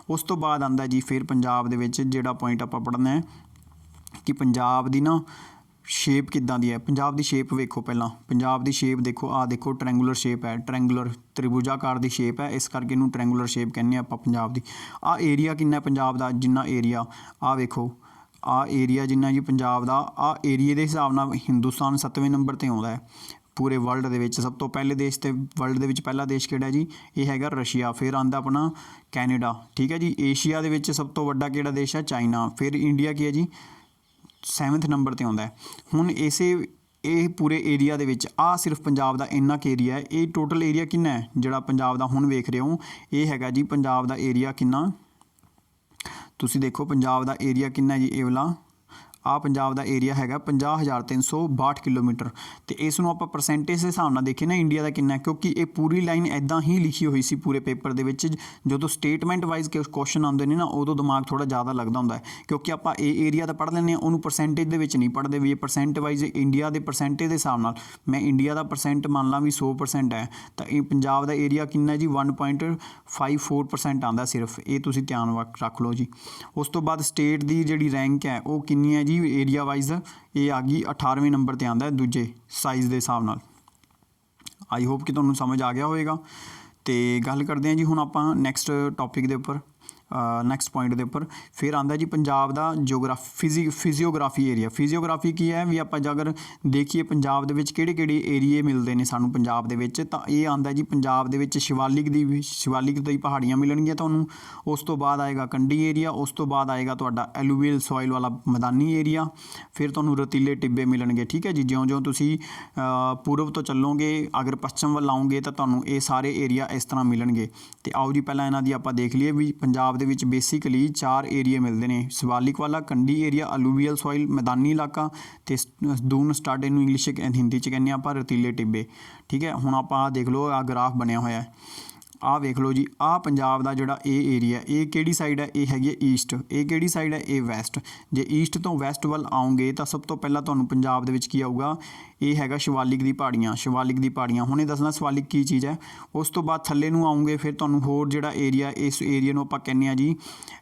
ਉਸ ਤੋਂ ਬਾਅਦ ਆਉਂਦਾ ਜੀ ਫਿਰ ਪੰਜਾਬ ਦੇ ਵਿੱਚ ਜਿਹੜਾ ਪੁਆਇੰਟ ਆਪਾਂ ਪੜ੍ਹਨਾ ਹੈ ਕਿ ਪੰਜਾਬ ਦੀ ਨਾ ਸ਼ੇਪ ਕਿੱਦਾਂ ਦੀ ਹੈ। ਪੰਜਾਬ ਦੀ ਸ਼ੇਪ ਵੇਖੋ, ਪਹਿਲਾਂ ਪੰਜਾਬ ਦੀ ਸ਼ੇਪ ਦੇਖੋ, ਆਹ ਦੇਖੋ ਟ੍ਰੈਂਗੂਲਰ ਸ਼ੇਪ ਹੈ, ਟ੍ਰੈਂਗੂਲਰ ਤ੍ਰਿਭੁਜਾਕਾਰ ਦੀ ਸ਼ੇਪ ਹੈ, ਇਸ ਕਰਕੇ ਇਹਨੂੰ ਟ੍ਰੈਂਗੂਲਰ ਸ਼ੇਪ ਕਹਿੰਦੇ ਆਪਾਂ ਪੰਜਾਬ ਦੀ। ਆਹ ਏਰੀਆ ਕਿੰਨਾ ਪੰਜਾਬ ਦਾ, ਜਿੰਨਾ ਏਰੀਆ ਆਹ ਵੇਖੋ, ਆਹ ਏਰੀਆ ਜਿੰਨਾ ਜੀ ਪੰਜਾਬ ਦਾ, ਆਹ ਏਰੀਏ ਦੇ ਹਿਸਾਬ ਨਾਲ ਹਿੰਦੁਸਤਾਨ 7ਵੇਂ ਨੰਬਰ 'ਤੇ ਆਉਂਦਾ ਹੈ ਪੂਰੇ ਵਰਲਡ ਦੇ ਵਿੱਚ। ਸਭ ਤੋਂ ਪਹਿਲੇ ਦੇਸ਼ ਤੇ ਵਰਲਡ ਦੇ ਵਿੱਚ ਪਹਿਲਾ ਦੇਸ਼ ਕਿਹੜਾ ਜੀ, ਇਹ ਹੈਗਾ ਰਸ਼ੀਆ। ਫਿਰ ਆਉਂਦਾ ਆਪਣਾ ਕੈਨੇਡਾ। ਠੀਕ ਹੈ ਜੀ, ਏਸ਼ੀਆ ਦੇ ਵਿੱਚ ਸਭ ਤੋਂ ਵੱਡਾ ਕਿਹੜਾ ਦੇਸ਼ ਹੈ, ਚਾਈਨਾ। ਫਿਰ ਇੰਡੀਆ ਕੀ ਹੈ ਜੀ, 7th ਨੰਬਰ 'ਤੇ ਆਉਂਦਾ ਹੈ। ਹੁਣ ਇਹ ਪੂਰੇ ਏਰੀਆ ਦੇ ਵਿੱਚ ਆਹ ਸਿਰਫ ਪੰਜਾਬ ਦਾ ਇੰਨਾ ਕੁ ਏਰੀਆ ਹੈ। ਇਹ ਟੋਟਲ ਏਰੀਆ ਕਿੰਨਾ ਹੈ ਜਿਹੜਾ ਪੰਜਾਬ ਦਾ ਹੁਣ ਵੇਖ ਰਹੇ ਹੋ, ਇਹ ਹੈਗਾ ਜੀ ਪੰਜਾਬ ਦਾ ਏਰੀਆ ਕਿੰਨਾ, ਤੁਸੀਂ ਦੇਖੋ ਪੰਜਾਬ ਦਾ ਏਰੀਆ ਕਿੰਨਾ ਜੀ, ਇਹ ਵਾਲਾ ਆਹ ਪੰਜਾਬ ਦਾ ਏਰੀਆ ਹੈਗਾ 50,362 ਕਿਲੋਮੀਟਰ। ਤੇ ਇਸ ਨੂੰ ਆਪਾਂ ਪਰਸੈਂਟੇਜ ਦੇ ਹਿਸਾਬ ਨਾਲ ਦੇਖੀਏ ਨਾ ਇੰਡੀਆ ਦਾ ਕਿੰਨਾ, ਕਿਉਂਕਿ ਇਹ ਪੂਰੀ ਲਾਈਨ ਇੱਦਾਂ ਹੀ ਲਿਖੀ ਹੋਈ ਸੀ ਪੂਰੇ ਪੇਪਰ ਦੇ ਵਿੱਚ। ਜਦੋਂ ਸਟੇਟਮੈਂਟ ਵਾਈਜ਼ ਕੁਐਸਚਨ ਆਉਂਦੇ ਨੇ ਨਾ, ਉਦੋਂ ਦਿਮਾਗ ਥੋੜ੍ਹਾ ਜ਼ਿਆਦਾ ਲੱਗਦਾ ਹੁੰਦਾ ਹੈ, ਕਿਉਂਕਿ ਆਪਾਂ ਇਹ ਏਰੀਆ ਤਾਂ ਪੜ੍ਹ ਲੈਂਦੇ ਹਾਂ, ਉਹਨੂੰ ਪਰਸੈਂਟੇਜ ਦੇ ਵਿੱਚ ਨਹੀਂ ਪੜ੍ਹਦੇ ਵੀ ਇਹ ਪਰਸੈਂਟ ਵਾਈਜ਼ ਇੰਡੀਆ ਦੇ ਪਰਸੈਂਟੇਜ ਦੇ ਹਿਸਾਬ ਨਾਲ। ਮੈਂ ਇੰਡੀਆ ਦਾ ਪਰਸੈਂਟ ਮੰਨ ਲਾਂ ਵੀ 100% ਹੈ, ਤਾਂ ਇਹ ਪੰਜਾਬ ਦਾ ਏਰੀਆ ਕਿੰਨਾ ਜੀ 1.54% ਆਉਂਦਾ ਸਿਰਫ। ਇਹ ਤੁਸੀਂ ਧਿਆਨ ਰੱਖ ਲਓ ਜੀ। ਉਸ ਤੋਂ ਬਾਅਦ ਸਟੇਟ ਦੀ ਜਿਹੜੀ ਰੈਂਕ ਹੈ ਉਹ ਕਿੰਨੀ ਹੈ ਜੀ ਏਰੀਆ ਵਾਈਜ਼, ਇਹ ਆ ਗਈ 18ਵੇਂ ਨੰਬਰ 'ਤੇ ਆਉਂਦਾ ਦੂਜੇ ਸਾਈਜ਼ ਦੇ ਹਿਸਾਬ ਨਾਲ। ਆਈ ਹੋਪ ਕਿ ਤੁਹਾਨੂੰ ਸਮਝ ਆ ਗਿਆ ਹੋਵੇਗਾ। ਤੇ ਗੱਲ ਕਰਦੇ ਹਾਂ ਜੀ ਹੁਣ ਆਪਾਂ ਨੈਕਸਟ ਟੌਪਿਕ ਦੇ ਉੱਪਰ, ਨੈਕਸਟ ਪੁਆਇੰਟ ਦੇ ਉੱਪਰ। ਫਿਰ ਆਉਂਦਾ ਜੀ ਪੰਜਾਬ ਦਾ ਫਿਜ਼ੀਓਗ੍ਰਾਫੀ ਏਰੀਆ। ਫਿਜ਼ੀਓਗ੍ਰਾਫੀ ਕੀ ਹੈ ਵੀ ਆਪਾਂ ਅਗਰ ਦੇਖੀਏ ਪੰਜਾਬ ਦੇ ਵਿੱਚ ਕਿਹੜੇ ਕਿਹੜੇ ਏਰੀਏ ਮਿਲਦੇ ਨੇ ਸਾਨੂੰ ਪੰਜਾਬ ਦੇ ਵਿੱਚ, ਤਾਂ ਇਹ ਆਉਂਦਾ ਜੀ ਪੰਜਾਬ ਦੇ ਵਿੱਚ ਸ਼ਿਵਾਲਿਕ ਦੀ ਪਹਾੜੀਆਂ ਮਿਲਣਗੀਆਂ ਤੁਹਾਨੂੰ। ਉਸ ਤੋਂ ਬਾਅਦ ਆਏਗਾ ਕੰਢੀ ਏਰੀਆ, ਉਸ ਤੋਂ ਬਾਅਦ ਆਏਗਾ ਤੁਹਾਡਾ ਐਲੂਵੀਅਲ ਸੋਇਲ ਵਾਲਾ ਮੈਦਾਨੀ ਏਰੀਆ, ਫਿਰ ਤੁਹਾਨੂੰ ਰਤੀਲੇ ਟਿੱਬੇ ਮਿਲਣਗੇ। ਠੀਕ ਹੈ ਜੀ, ਜਿਉਂ-ਜਿਉਂ ਤੁਸੀਂ ਪੂਰਬ ਤੋਂ ਚੱਲੋਗੇ, ਅਗਰ ਪੱਛਮ ਵੱਲ ਆਓਗੇ ਤਾਂ ਤੁਹਾਨੂੰ ਇਹ ਸਾਰੇ ਏਰੀਆ ਇਸ ਤਰ੍ਹਾਂ ਮਿਲਣਗੇ। ਤੇ ਆਓ ਜੀ ਪਹਿਲਾਂ ਇਹਨਾਂ ਦੀ ਆਪਾਂ ਦੇਖ ਲਈਏ ਵੀ ਪੰਜਾਬ ਦੇ ਵਿੱਚ ਬੇਸਿਕਲੀ 4 ਏਰੀਏ ਮਿਲਦੇ ਨੇ, ਸ਼ਿਵਾਲਿਕ ਵਾਲਾ, ਕੰਢੀ ਏਰੀਆ, ਅਲੂਵੀਅਲ ਸੋਇਲ ਮੈਦਾਨੀ ਇਲਾਕਾ, ਤੇ ਦੂਨ ਸਟੱਡ, ਇਹਨੂੰ ਇੰਗਲਿਸ਼ ਹਿੰਦੀ 'ਚ ਕਹਿੰਦੇ ਆਪਾਂ ਰਤੀਲੇ ਟਿੱਬੇ। ਠੀਕ ਹੈ, ਹੁਣ ਆਪਾਂ ਦੇਖ ਲਓ ਆਹ ਗ੍ਰਾਫ ਬਣਿਆ ਹੋਇਆ, ਆਹ ਵੇਖ ਲਓ ਜੀ, ਆਹ ਪੰਜਾਬ ਦਾ ਜਿਹੜਾ ਇਹ ਏਰੀਆ, ਇਹ ਕਿਹੜੀ ਸਾਈਡ ਹੈ, ਇਹ ਹੈਗੀ ਹੈ ਈਸਟ। ਇਹ ਕਿਹੜੀ ਸਾਈਡ ਹੈ, ਇਹ ਵੈਸਟ। ਜੇ ਈਸਟ ਤੋਂ ਵੈਸਟ ਵੱਲ ਆਓਗੇ ਤਾਂ ਸਭ ਤੋਂ ਪਹਿਲਾਂ ਤੁਹਾਨੂੰ ਪੰਜਾਬ ਦੇ ਵਿੱਚ ਕੀ ਆਊਗਾ, ਇਹ ਹੈਗਾ ਸ਼ਿਵਾਲਿਕ ਦੀ ਪਹਾੜੀਆਂ। ਸ਼ਿਵਾਲਿਕ ਦੀ ਪਹਾੜੀਆਂ ਹੁਣੇ ਦੱਸਣਾ ਸ਼ਿਵਾਲਿਕ ਕੀ ਚੀਜ਼ ਹੈ। ਉਸ ਤੋਂ ਬਾਅਦ ਥੱਲੇ ਨੂੰ ਆਓਗੇ, ਫਿਰ ਤੁਹਾਨੂੰ ਹੋਰ ਜਿਹੜਾ ਏਰੀਆ, ਇਸ ਏਰੀਆ ਨੂੰ ਆਪਾਂ ਕਹਿੰਦੇ ਹਾਂ ਜੀ,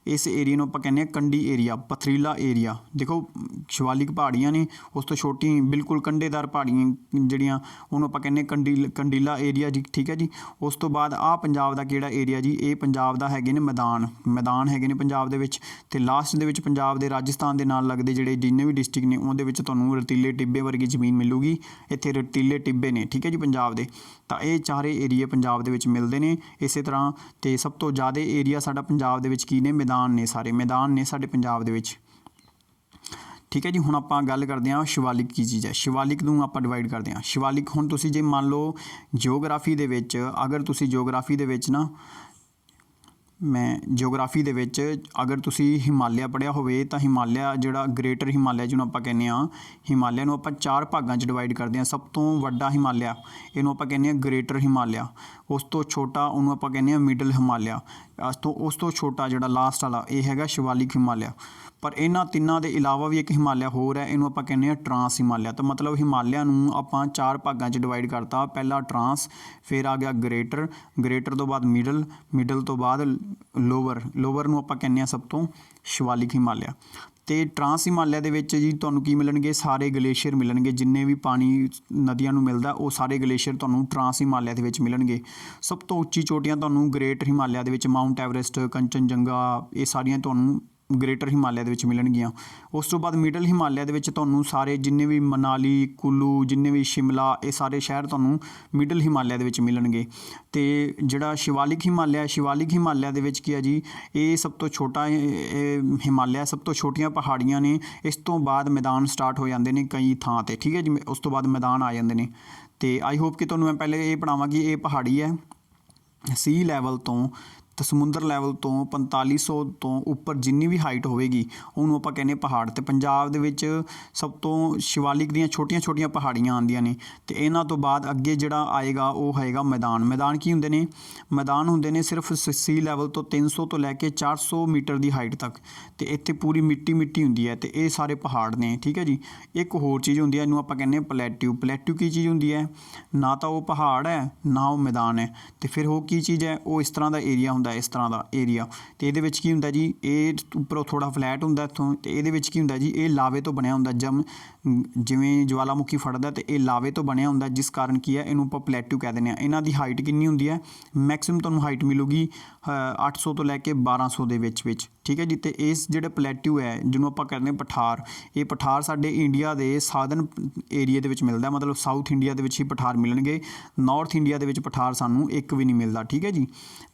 ਇਸ ਏਰੀਆ ਨੂੰ ਆਪਾਂ ਕਹਿੰਦੇ ਹਾਂ ਕੰਢੀ ਏਰੀਆ, ਪਥਰੀਲਾ ਏਰੀਆ। ਦੇਖੋ ਸ਼ਿਵਾਲਿਕ ਪਹਾੜੀਆਂ ਨੇ, ਉਸ ਤੋਂ ਛੋਟੀ ਬਿਲਕੁਲ ਕੰਢੇਦਾਰ ਪਹਾੜੀਆਂ ਜਿਹੜੀਆਂ, ਉਹਨੂੰ ਆਪਾਂ ਕਹਿੰਦੇ ਕੰਢੀਲਾ ਏਰੀਆ ਜੀ। ਠੀਕ ਹੈ ਜੀ, ਉਸ ਤੋਂ ਬਾਅਦ ਆਹ ਪੰਜਾਬ ਦਾ ਕਿਹੜਾ ਏਰੀਆ ਜੀ, ਇਹ ਪੰਜਾਬ ਦਾ ਹੈਗੇ ਨੇ ਮੈਦਾਨ ਹੈਗੇ ਨੇ ਪੰਜਾਬ ਦੇ ਵਿੱਚ। ਤੇ ਲਾਸਟ ਦੇ ਵਿੱਚ ਪੰਜਾਬ ਦੇ ਰਾਜਸਥਾਨ ਦੇ ਨਾਲ ਲੱਗਦੇ ਜਿਹੜੇ ਜਿੰਨੇ ਵੀ ਡਿਸਟ੍ਰਿਕਟ ਨੇ, ਉਹਦੇ ਵਿੱਚ ਤੁਹਾਨੂੰ ਰਤੀਲੇ ਟਿੱਬੇ ਵਰਗੀ ਜ਼ਮੀਨ ਮਿਲੂਗੀ। ਇੱਥੇ ਰਤੀਲੇ ਟਿੱਬੇ ਨੇ। ਠੀਕ ਹੈ ਜੀ ਪੰਜਾਬ ਦੇ, ਤਾਂ ਇਹ ਚਾਰੇ ਏਰੀਏ ਪੰਜਾਬ ਦੇ ਵਿੱਚ ਮਿਲਦੇ ਨੇ ਇਸੇ ਤਰ੍ਹਾਂ। ਤੇ ਸਭ ਤੋਂ ਜ਼ਿਆਦਾ ਏਰੀਆ ਸਾਡਾ ਪੰਜਾਬ ਦੇ ਵਿੱਚ ਕੀ ਨੇ, ਮੈਦਾਨ ਨੇ, ਸਾਰੇ ਮੈਦਾਨ ਨੇ ਸਾਡੇ ਪੰਜਾਬ ਦੇ ਵਿੱਚ। ਠੀਕ ਹੈ ਜੀ, ਹੁਣ ਆਪਾਂ ਗੱਲ ਕਰਦੇ ਹਾਂ ਸ਼ਿਵਾਲਿਕ ਕੀ ਚੀਜ਼ ਹੈ। ਸ਼ਿਵਾਲਿਕ ਨੂੰ ਆਪਾਂ ਡਿਵਾਈਡ ਕਰਦੇ ਹਾਂ। ਸ਼ਿਵਾਲਿਕ ਹੁਣ ਤੁਸੀਂ ਜੇ ਮੰਨ ਲਓ ਜਿਓਗ੍ਰਾਫੀ ਦੇ ਵਿੱਚ, ਅਗਰ ਤੁਸੀਂ ਜਿਓਗ੍ਰਾਫੀ ਦੇ ਵਿੱਚ ਨਾ, ਜਿਓਗ੍ਰਾਫੀ ਦੇ ਵਿੱਚ ਅਗਰ ਤੁਸੀਂ ਹਿਮਾਲਿਆ ਪੜ੍ਹਿਆ ਹੋਵੇ ਤਾਂ ਹਿਮਾਲਿਆ ਜਿਹੜਾ ਗ੍ਰੇਟਰ ਹਿਮਾਲਿਆ ਜਿਹਨੂੰ ਆਪਾਂ ਕਹਿੰਦੇ ਹਾਂ, ਹਿਮਾਲਿਆ ਨੂੰ ਆਪਾਂ 4 ਭਾਗਾਂ 'ਚ ਡਿਵਾਈਡ ਕਰਦੇ ਹਾਂ। ਸਭ ਤੋਂ ਵੱਡਾ ਹਿਮਾਲਿਆ, ਇਹਨੂੰ ਆਪਾਂ ਕਹਿੰਦੇ ਹਾਂ ਗ੍ਰੇਟਰ ਹਿਮਾਲਿਆ। ਉਸ ਤੋਂ ਛੋਟਾ ਉਹਨੂੰ ਆਪਾਂ ਕਹਿੰਦੇ ਹਾਂ ਮਿਡਲ ਹਿਮਾਲਿਆ। ਉਸ ਤੋਂ ਛੋਟਾ ਜਿਹੜਾ ਲਾਸਟ ਵਾਲਾ, ਇਹ ਹੈਗਾ ਸ਼ਿਵਾਲਿਕ ਹਿਮਾਲਿਆ। ਪਰ ਇਹਨਾਂ ਤਿੰਨਾਂ ਦੇ ਇਲਾਵਾ ਵੀ ਇੱਕ ਹਿਮਾਲਿਆ ਹੋਰ ਹੈ, ਇਹਨੂੰ ਆਪਾਂ ਕਹਿੰਦੇ ਹਾਂ ਟਰਾਂਸ ਹਿਮਾਲਿਆ। ਤਾਂ ਮਤਲਬ ਹਿਮਾਲਿਆ ਨੂੰ ਆਪਾਂ 4 ਭਾਗਾਂ 'ਚ ਡਿਵਾਈਡ ਕਰਤਾ। ਪਹਿਲਾ ਟਰਾਂਸ, ਫਿਰ ਆ ਗਿਆ ਗ੍ਰੇਟਰ ਤੋਂ ਬਾਅਦ ਮਿਡਲ ਤੋਂ ਬਾਅਦ ਲੋਵਰ ਨੂੰ ਆਪਾਂ ਕਹਿੰਦੇ ਹਾਂ ਸਭ ਤੋਂ ਸ਼ਿਵਾਲਿਕ ਹਿਮਾਲਿਆ। ਤੇ ਟਰਾਂਸ ਹਿਮਾਲਿਆ ਦੇ ਵਿੱਚ ਜੀ ਤੁਹਾਨੂੰ ਕੀ ਮਿਲਣਗੇ, ਸਾਰੇ ਗਲੇਸ਼ੀਅਰ ਮਿਲਣਗੇ। ਜਿੰਨੇ ਵੀ ਪਾਣੀ ਨਦੀਆਂ ਨੂੰ ਮਿਲਦਾ ਉਹ ਸਾਰੇ ਗਲੇਸ਼ੀਅਰ ਤੁਹਾਨੂੰ ਟਰਾਂਸ ਹਿਮਾਲਿਆ ਦੇ ਵਿੱਚ ਮਿਲਣਗੇ। ਸਭ ਤੋਂ ਉੱਚੀ ਚੋਟੀਆਂ ਤੁਹਾਨੂੰ ਗ੍ਰੇਟਰ ਹਿਮਾਲਿਆ ਦੇ ਵਿੱਚ ਮਾਊਂਟ ਐਵਰੈਸਟ, ਕੰਚਨਜੰਗਾ, ਇਹ ਸਾਰੀਆਂ ਤੁਹਾਨੂੰ ਗ੍ਰੇਟਰ ਹਿਮਾਲਿਆ ਦੇ ਵਿੱਚ ਮਿਲਣਗੀਆਂ। ਉਸ ਤੋਂ ਬਾਅਦ ਮਿਡਲ ਹਿਮਾਲਿਆ ਦੇ ਵਿੱਚ ਤੁਹਾਨੂੰ ਸਾਰੇ ਜਿੰਨੇ ਵੀ ਮਨਾਲੀ, ਕੁੱਲੂ, ਜਿੰਨੇ ਵੀ ਸ਼ਿਮਲਾ, ਇਹ ਸਾਰੇ ਸ਼ਹਿਰ ਤੁਹਾਨੂੰ ਮਿਡਲ ਹਿਮਾਲਿਆ ਦੇ ਵਿੱਚ ਮਿਲਣਗੇ। ਤੇ ਜਿਹੜਾ ਸ਼ਿਵਾਲਿਕ ਹਿਮਾਲਿਆ ਦੇ ਵਿੱਚ ਕੀ ਹੈ ਜੀ, ਇਹ ਸਭ ਤੋਂ ਛੋਟਾ ਹਿਮਾਲਿਆ, ਸਭ ਤੋਂ ਛੋਟੀਆਂ ਪਹਾੜੀਆਂ ਨੇ। ਇਸ ਤੋਂ ਬਾਅਦ ਮੈਦਾਨ ਸਟਾਰਟ ਹੋ ਜਾਂਦੇ ਨੇ ਕਈ ਥਾਂ 'ਤੇ। ਠੀਕ ਹੈ ਜੀ, ਉਸ ਤੋਂ ਬਾਅਦ ਮੈਦਾਨ ਆ ਜਾਂਦੇ ਨੇ। ਤੇ ਆਈ ਹੋਪ ਕਿ ਤੁਹਾਨੂੰ ਮੈਂ ਪਹਿਲੇ ਇਹ ਪੜ੍ਹਾਵਾਂ ਕਿ ਇਹ ਪਹਾੜੀ ਹੈ ਸੀ ਲੈਵਲ ਤੋਂ, ਤਾਂ ਸਮੁੰਦਰ ਲੈਵਲ ਤੋਂ 4500 ਤੋਂ ਉੱਪਰ ਜਿੰਨੀ ਵੀ ਹਾਈਟ ਹੋਵੇਗੀ ਉਹਨੂੰ ਆਪਾਂ ਕਹਿੰਦੇ ਪਹਾੜ। ਤੇ ਪੰਜਾਬ ਦੇ ਵਿੱਚ ਸਭ ਤੋਂ ਸ਼ਿਵਾਲਿਕ ਦੀਆਂ ਛੋਟੀਆਂ ਪਹਾੜੀਆਂ ਆਉਂਦੀਆਂ ਨੇ। ਤੇ ਇਹਨਾਂ ਤੋਂ ਬਾਅਦ ਅੱਗੇ ਜਿਹੜਾ ਆਏਗਾ ਉਹ ਹੋਏਗਾ ਮੈਦਾਨ ਕੀ ਹੁੰਦੇ ਨੇ, ਮੈਦਾਨ ਹੁੰਦੇ ਨੇ ਸਿਰਫ ਸੀ ਲੈਵਲ ਤੋਂ 300 ਤੋਂ ਲੈ ਕੇ 400 ਮੀਟਰ ਦੀ ਹਾਈਟ ਤੱਕ। ਤੇ ਇੱਥੇ ਪੂਰੀ ਮਿੱਟੀ ਹੁੰਦੀ ਹੈ ਤੇ ਇਹ ਸਾਰੇ ਪਹਾੜ ਨੇ। ਠੀਕ ਹੈ ਜੀ, ਇੱਕ ਹੋਰ ਚੀਜ਼ ਹੁੰਦੀ ਹੈ, ਇਹਨੂੰ ਆਪਾਂ ਕਹਿੰਦੇ ਪਲੇਟਿਊ ਕੀ ਚੀਜ਼ ਹੁੰਦੀ ਹੈ, ਨਾ ਤਾਂ ਉਹ ਪਹਾੜ ਹੈ ਨਾ ਉਹ ਮੈਦਾਨ ਹੈ। ਤੇ ਫਿਰ ਉਹ ਕੀ ਚੀਜ਼ ਹੈ, ਉਹ ਇਸ ਤਰ੍ਹਾਂ ਦਾ ਏਰੀਆ ਹੁੰਦਾ, ਇਸ ਤਰ੍ਹਾਂ ਦਾ ਏਰੀਆ। ਤੇ ਇਹਦੇ ਵਿੱਚ ਕੀ ਹੁੰਦਾ ਜੀ, ਇਹ ਉੱਪਰੋਂ ਥੋੜ੍ਹਾ ਫਲੈਟ ਹੁੰਦਾ ਇੱਥੋਂ। ਤੇ ਇਹਦੇ ਵਿੱਚ ਕੀ ਹੁੰਦਾ ਜੀ, ਇਹ ਲਾਵੇ ਤੋਂ ਬਣਿਆ ਹੁੰਦਾ, ਜਿਵੇਂ ਜਵਾਲਾਮੁਖੀ ਫਟਦਾ ਤੇ ਇਹ ਲਾਵੇ ਤੋਂ ਬਣਿਆ ਹੁੰਦਾ, ਜਿਸ ਕਾਰਨ ਕੀ ਹੈ ਇਹਨੂੰ ਆਪਾਂ ਪਲੇਟਿਊ ਕਹਿ ਦਿੰਦੇ ਹਾਂ। ਇਹਨਾਂ ਦੀ ਹਾਈਟ ਕਿੰਨੀ ਹੁੰਦੀ ਹੈ, ਮੈਕਸਿਮਮ ਤੁਹਾਨੂੰ ਹਾਈਟ ਮਿਲੂਗੀ 800 ਤੋਂ ਲੈ ਕੇ 1200 ਦੇ ਵਿੱਚ। ਠੀਕ ਹੈ ਜੀ, ਤੇ ਇਸ ਜਿਹੜੇ ਪਲੇਟਿਊ ਹੈ ਜਿਹਨੂੰ ਆਪਾਂ ਕਹਿੰਦੇ ਪਠਾਰ, ਇਹ ਪਠਾਰ ਸਾਡੇ ਇੰਡੀਆ ਦੇ ਸਾਧਨ ਏਰੀਏ ਦੇ ਵਿੱਚ ਮਿਲਦਾ, ਮਤਲਬ ਸਾਊਥ ਇੰਡੀਆ ਦੇ ਵਿੱਚ ਹੀ ਪਠਾਰ ਮਿਲਣਗੇ। ਨਾਰਥ ਇੰਡੀਆ ਦੇ ਵਿੱਚ ਪਠਾਰ ਸਾਨੂੰ ਇੱਕ ਵੀ ਨਹੀਂ ਮਿਲਦਾ। ਠੀਕ ਹੈ ਜੀ,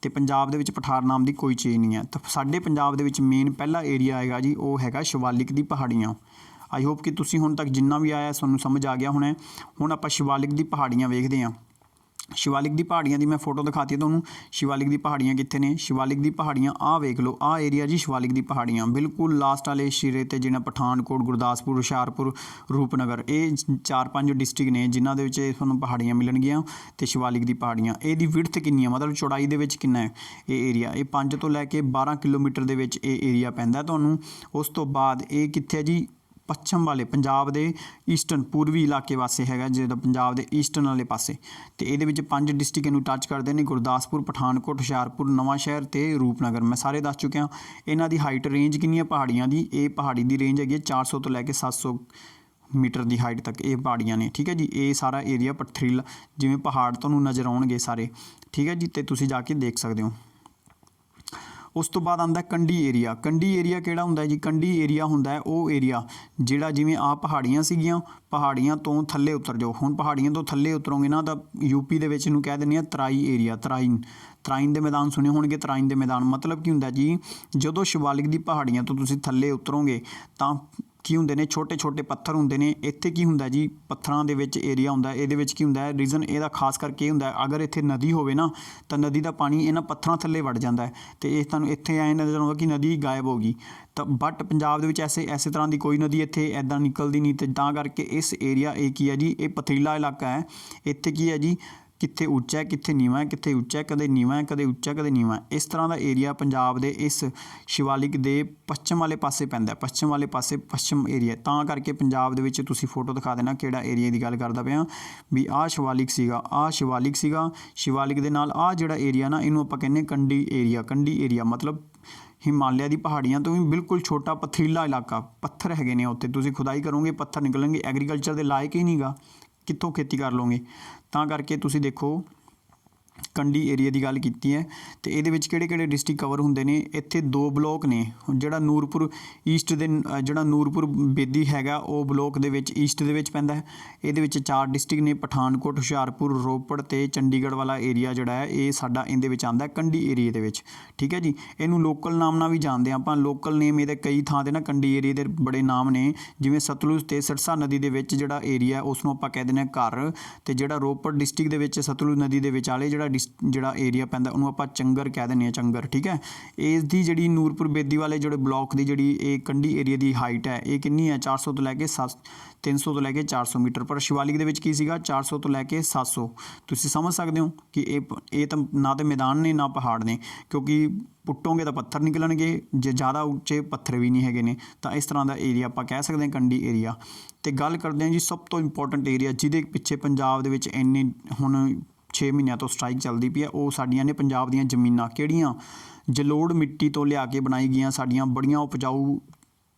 ਤੇ ਪੰਜਾਬ ਦੇ ਵਿੱਚ ਪਠਾਰ ਨਾਮ ਦੀ ਕੋਈ ਚੀਜ਼ ਨਹੀਂ ਹੈ। ਤਾਂ ਸਾਡੇ ਪੰਜਾਬ ਦੇ ਵਿੱਚ ਮੇਨ ਪਹਿਲਾ ਏਰੀਆ ਆਏਗਾ ਜੀ, ਉਹ ਹੈਗਾ ਸ਼ਿਵਾਲਿਕ ਦੀ ਪਹਾੜੀਆਂ। ਆਈ ਹੋਪ ਕਿ ਤੁਸੀਂ ਹੁਣ ਤੱਕ ਜਿੰਨਾ ਵੀ ਆਇਆ ਤੁਹਾਨੂੰ ਸਮਝ ਆ ਗਿਆ ਹੋਣਾ। ਹੁਣ ਆਪਾਂ ਸ਼ਿਵਾਲਿਕ ਦੀ ਪਹਾੜੀਆਂ ਵੇਖਦੇ ਹਾਂ। ਸ਼ਿਵਾਲਿਕ ਦੀ ਪਹਾੜੀਆਂ ਦੀ ਮੈਂ ਫੋਟੋ ਦਿਖਾਤੀ ਤੁਹਾਨੂੰ। ਸ਼ਿਵਾਲਿਕ ਦੀ ਪਹਾੜੀਆਂ ਕਿੱਥੇ ਨੇ, ਸ਼ਿਵਾਲਿਕ ਦੀ ਪਹਾੜੀਆਂ ਆਹ ਵੇਖ ਲਓ, ਆਹ ਏਰੀਆ ਜੀ ਸ਼ਿਵਾਲਿਕ ਦੀ ਪਹਾੜੀਆਂ ਬਿਲਕੁਲ ਲਾਸਟ ਵਾਲੇ ਸਿਰੇ 'ਤੇ, ਜਿਹੜਾ ਪਠਾਨਕੋਟ, ਗੁਰਦਾਸਪੁਰ, ਹੁਸ਼ਿਆਰਪੁਰ, ਰੂਪਨਗਰ, ਇਹ 4-5 ਡਿਸਟ੍ਰਿਕਟ ਨੇ ਜਿਨ੍ਹਾਂ ਦੇ ਵਿੱਚ ਤੁਹਾਨੂੰ ਪਹਾੜੀਆਂ ਮਿਲਣਗੀਆਂ। ਤੇ ਸ਼ਿਵਾਲਿਕ ਦੀ ਪਹਾੜੀਆਂ, ਇਹਦੀ ਵਿਡਥ ਕਿੰਨੀ ਹੈ, ਮਤਲਬ ਚੌੜਾਈ ਦੇ ਵਿੱਚ ਕਿੰਨਾ ਹੈ ਇਹ ਏਰੀਆ, ਇਹ 5 ਤੋਂ ਲੈ ਕੇ 12 ਕਿਲੋਮੀਟਰ ਦੇ ਵਿੱਚ ਇਹ ਏਰੀਆ ਪੈਂਦਾ ਤੁਹਾਨੂੰ। ਉਸ ਤੋਂ ਬਾਅਦ ਇਹ ਕਿੱਥੇ ਹੈ ਜੀ, ਪੱਛਮ ਵਾਲੇ ਪੰਜਾਬ ਦੇ ਈਸਟਰਨ ਪੂਰਬੀ ਇਲਾਕੇ ਪਾਸੇ ਹੈਗਾ, ਜਿਹੜਾ ਪੰਜਾਬ ਦੇ ਈਸਟਰਨ ਵਾਲੇ ਪਾਸੇ। ਤੇ ਇਹਦੇ ਵਿੱਚ 5 ਡਿਸਟ੍ਰਿਕਟ ਇਹਨੂੰ ਟੱਚ ਕਰਦੇ ਨੇ, ਗੁਰਦਾਸਪੁਰ, ਪਠਾਨਕੋਟ, ਹੁਸ਼ਿਆਰਪੁਰ, ਨਵਾਂਸ਼ਹਿਰ ਤੇ ਰੂਪਨਗਰ। ਮੈਂ ਸਾਰੇ ਦੱਸ ਚੁੱਕਿਆ। ਇਹਨਾਂ ਦੀ ਹਾਈਟ ਰੇਂਜ ਕਿੰਨੀ ਹੈ ਪਹਾੜੀਆਂ ਦੀ, ਇਹ ਪਹਾੜੀ ਦੀ ਰੇਂਜ ਹੈਗੀ 400 ਤੋਂ ਲੈ ਕੇ 700 ਮੀਟਰ ਦੀ ਹਾਈਟ ਤੱਕ ਇਹ ਪਹਾੜੀਆਂ ਨੇ, ਠੀਕ ਹੈ ਜੀ। ਇਹ ਸਾਰਾ ਏਰੀਆ ਪਥਰੀਲਾ, ਜਿਵੇਂ ਪਹਾੜ ਤੁਹਾਨੂੰ ਨਜ਼ਰ ਆਉਣਗੇ ਸਾਰੇ, ਠੀਕ ਹੈ ਜੀ, ਤੇ ਤੁਸੀਂ ਜਾ ਕੇ ਦੇਖ ਸਕਦੇ ਹੋ। ਉਸ ਤੋਂ ਬਾਅਦ ਆਉਂਦਾ ਕੰਢੀ ਏਰੀਆ। ਕੰਢੀ ਏਰੀਆ ਕਿਹੜਾ ਹੁੰਦਾ ਜੀ? ਕੰਢੀ ਏਰੀਆ ਹੁੰਦਾ ਉਹ ਏਰੀਆ ਜਿਹੜਾ ਜਿਵੇਂ ਆ ਪਹਾੜੀਆਂ ਸੀਗੀਆਂ, ਪਹਾੜੀਆਂ ਤੋਂ ਥੱਲੇ ਉਤਰ ਜਾਓ। ਹੁਣ ਪਹਾੜੀਆਂ ਤੋਂ ਥੱਲੇ ਉਤਰੋਗੇ ਨਾ ਤਾਂ ਯੂਪੀ ਦੇ ਵਿੱਚ ਇਹਨੂੰ ਕਹਿ ਦਿੰਦੇ ਆ ਤਰਾਈ ਏਰੀਆ। ਤਰਾਈਨ ਦੇ ਮੈਦਾਨ ਸੁਣੇ ਹੋਣਗੇ। ਤਰਾਈਨ ਦੇ ਮੈਦਾਨ ਮਤਲਬ ਕੀ ਹੁੰਦਾ ਜੀ? ਜਦੋਂ ਸ਼ਿਵਾਲਿਕ ਦੀ ਪਹਾੜੀਆਂ ਤੋਂ ਤੁਸੀਂ ਥੱਲੇ ਉਤਰੋਗੇ ਤਾਂ ਕੀ ਹੁੰਦੇ ਨੇ? ਛੋਟੇ ਛੋਟੇ ਪੱਥਰ ਹੁੰਦੇ ਨੇ। ਇੱਥੇ ਕੀ ਹੁੰਦਾ ਜੀ? ਪੱਥਰਾਂ ਦੇ ਵਿੱਚ ਏਰੀਆ ਹੁੰਦਾ। ਇਹਦੇ ਵਿੱਚ ਕੀ ਹੁੰਦਾ? ਰੀਜ਼ਨ ਇਹਦਾ ਖਾਸ ਕਰਕੇ ਇਹ ਹੁੰਦਾ, ਅਗਰ ਇੱਥੇ ਨਦੀ ਹੋਵੇ ਨਾ ਤਾਂ ਨਦੀ ਦਾ ਪਾਣੀ ਇਹਨਾਂ ਪੱਥਰਾਂ ਥੱਲੇ ਵੜ ਜਾਂਦਾ ਅਤੇ ਇਹ ਤੁਹਾਨੂੰ ਇੱਥੇ ਐਂ ਨਜ਼ਰ ਆਉਂਦਾ ਕਿ ਨਦੀ ਗਾਇਬ ਹੋ ਗਈ। ਤਾਂ ਬਟ ਪੰਜਾਬ ਦੇ ਵਿੱਚ ਐਸੇ ਤਰ੍ਹਾਂ ਦੀ ਕੋਈ ਨਦੀ ਇੱਥੇ ਇੱਦਾਂ ਨਿਕਲਦੀ ਨਹੀਂ, ਅਤੇ ਤਾਂ ਕਰਕੇ ਇਸ ਏਰੀਆ ਇਹ ਕੀ ਹੈ ਜੀ? ਇਹ ਪਥਰੀਲਾ ਇਲਾਕਾ ਹੈ। ਇੱਥੇ ਕੀ ਹੈ ਜੀ? ਕਿੱਥੇ ਉੱਚਾ ਹੈ, ਕਿੱਥੇ ਨੀਵਾਂ ਹੈ, ਕਿੱਥੇ ਉੱਚਾ ਹੈ, ਕਦੇ ਨੀਵਾਂ ਹੈ, ਕਦੇ ਉੱਚਾ, ਕਦੇ ਨੀਵਾਂ। ਇਸ ਤਰ੍ਹਾਂ ਦਾ ਏਰੀਆ ਪੰਜਾਬ ਦੇ ਇਸ ਸ਼ਿਵਾਲਿਕ ਦੇ ਪੱਛਮ ਵਾਲੇ ਪਾਸੇ ਪੈਂਦਾ। ਪੱਛਮ ਵਾਲੇ ਪਾਸੇ ਪੱਛਮ ਏਰੀਆ, ਤਾਂ ਕਰਕੇ ਪੰਜਾਬ ਦੇ ਵਿੱਚ ਤੁਸੀਂ ਫੋਟੋ ਦਿਖਾ ਦੇਣਾ ਕਿਹੜਾ ਏਰੀਆ ਦੀ ਗੱਲ ਕਰਦਾ ਪਿਆ ਵੀ ਆਹ ਸ਼ਿਵਾਲਿਕ ਸੀਗਾ, ਆਹ ਸ਼ਿਵਾਲਿਕ ਸੀਗਾ। ਸ਼ਿਵਾਲਿਕ ਦੇ ਨਾਲ ਆਹ ਜਿਹੜਾ ਏਰੀਆ ਨਾ ਇਹਨੂੰ ਆਪਾਂ ਕਹਿੰਦੇ ਕੰਢੀ ਏਰੀਆ। ਕੰਢੀ ਏਰੀਆ ਮਤਲਬ ਹਿਮਾਲਿਆ ਦੀ ਪਹਾੜੀਆਂ ਤੋਂ ਵੀ ਬਿਲਕੁਲ ਛੋਟਾ ਪਥਰੀਲਾ ਇਲਾਕਾ। ਪੱਥਰ ਹੈਗੇ ਨੇ ਉੱਥੇ, ਤੁਸੀਂ ਖੁਦਾਈ ਕਰੋਗੇ ਪੱਥਰ ਨਿਕਲਣਗੇ। ਐਗਰੀਕਲਚਰ ਦੇ ਲਾਇਕ ਹੀ ਨਹੀਂਗਾ, ਕਿੱਥੋਂ ਖੇਤੀ ਕਰ ਲਓਗੇ? ਤਾਂ ਕਰਕੇ ਤੁਸੀਂ ਦੇਖੋ ਕੰਢੀ ਏਰੀਆ ਦੀ ਗੱਲ ਕੀਤੀ ਹੈ। ਅਤੇ ਇਹਦੇ ਵਿੱਚ ਕਿਹੜੇ ਕਿਹੜੇ ਡਿਸਟ੍ਰਿਕਟ ਕਵਰ ਹੁੰਦੇ ਨੇ? ਇੱਥੇ 2 ਬਲੋਕ ਨੇ। ਜਿਹੜਾ ਨੂਰਪੁਰ ਈਸਟ ਦੇ ਜਿਹੜਾ ਨੂਰਪੁਰ ਬੇਦੀ ਹੈਗਾ ਉਹ ਬਲੋਕ ਦੇ ਵਿੱਚ ਈਸਟ ਦੇ ਵਿੱਚ ਪੈਂਦਾ ਹੈ। ਇਹਦੇ ਵਿੱਚ 4 ਡਿਸਟ੍ਰਿਕਟ ਨੇ, ਪਠਾਨਕੋਟ, ਹੁਸ਼ਿਆਰਪੁਰ, ਰੋਪੜ ਅਤੇ ਚੰਡੀਗੜ੍ਹ ਵਾਲਾ ਏਰੀਆ ਜਿਹੜਾ ਹੈ ਇਹ ਸਾਡਾ ਇਹਦੇ ਵਿੱਚ ਆਉਂਦਾ ਕੰਢੀ ਏਰੀਏ ਦੇ ਵਿੱਚ, ਠੀਕ ਹੈ ਜੀ। ਇਹਨੂੰ ਲੋਕਲ ਨਾਮ ਨਾਲ ਵੀ ਜਾਣਦੇ ਹਾਂ ਆਪਾਂ। ਲੋਕਲ ਨੇਮ ਇਹਦੇ ਕਈ ਥਾਂ 'ਤੇ ਨਾ ਕੰਢੀ ਏਰੀਏ ਦੇ ਬੜੇ ਨਾਮ ਨੇ, ਜਿਵੇਂ ਸਤਲੁਜ ਅਤੇ ਸਿਰਸਾ ਨਦੀ ਦੇ ਵਿੱਚ ਜਿਹੜਾ ਏਰੀਆ ਉਸ ਨੂੰ ਆਪਾਂ ਕਹਿ ਦਿੰਦੇ ਹਾਂ ਘਰ। ਅਤੇ ਜਿਹੜਾ ਰੋਪੜ ਡਿਸਟ੍ਰਿਕਟ ਦੇ ਵਿੱਚ ਸਤਲੁਜ ਨਦੀ ਦੇ ਵਿਚਾਲੇ ਜਿਹੜਾ ਏਰੀਆ ਪੈਂਦਾ ਉਹਨੂੰ ਆਪਾਂ ਚੰਗਰ ਕਹਿ ਦਿੰਦੇ ਹਾਂ, ਚੰਗਰ, ਠੀਕ ਹੈ। ਇਸ ਦੀ ਜਿਹੜੀ ਨੂਰਪੁਰ ਬੇਦੀ ਵਾਲੇ ਜਿਹੜੇ ਬਲੋਕ ਦੀ ਜਿਹੜੀ ਇਹ ਕੰਢੀ ਏਰੀਆ ਦੀ ਹਾਈਟ ਹੈ ਇਹ ਕਿੰਨੀ ਹੈ? 400 ਤੋਂ ਲੈ ਕੇ 300 ਤੋਂ ਲੈ ਕੇ 400 ਮੀਟਰ। ਪਰ ਸ਼ਿਵਾਲਿਕ ਦੇ ਵਿੱਚ ਕੀ ਸੀਗਾ? 400 ਤੋਂ ਲੈ ਕੇ 700। ਤੁਸੀਂ ਸਮਝ ਸਕਦੇ ਹੋ ਕਿ ਇਹ ਤਾਂ ਨਾ ਤਾਂ ਮੈਦਾਨ ਨੇ ਨਾ ਪਹਾੜ ਨੇ, ਕਿਉਂਕਿ ਪੁੱਟੋਗੇ ਤਾਂ ਪੱਥਰ ਨਿਕਲਣਗੇ, ਜੇ ਜ਼ਿਆਦਾ ਉੱਚੇ ਪੱਥਰ ਵੀ ਨਹੀਂ ਹੈਗੇ ਨੇ। ਤਾਂ ਇਸ ਤਰ੍ਹਾਂ ਦਾ ਏਰੀਆ ਆਪਾਂ ਕਹਿ ਸਕਦੇ ਹਾਂ ਕੰਢੀ ਏਰੀਆ। ਅਤੇ ਗੱਲ ਕਰਦੇ ਹਾਂ ਜੀ ਸਭ ਤੋਂ ਇੰਪੋਰਟੈਂਟ ਏਰੀਆ ਜਿਹਦੇ ਪਿੱਛੇ ਪੰਜਾਬ ਦੇ ਵਿੱਚ ਇੰਨੇ ਹੁਣ 6 ਮਹੀਨਿਆਂ ਤੋਂ ਸਟ੍ਰਾਈਕ ਚੱਲਦੀ ਪਈ ਹੈ, ਉਹ ਸਾਡੀਆਂ ਨੇ ਪੰਜਾਬ ਦੀਆਂ ਜ਼ਮੀਨਾਂ। ਕਿਹੜੀਆਂ? ਜਲੋੜ ਮਿੱਟੀ ਤੋਂ ਲਿਆ ਕੇ ਬਣਾਈ ਗਈਆਂ ਸਾਡੀਆਂ ਬੜੀਆਂ ਉਪਜਾਊ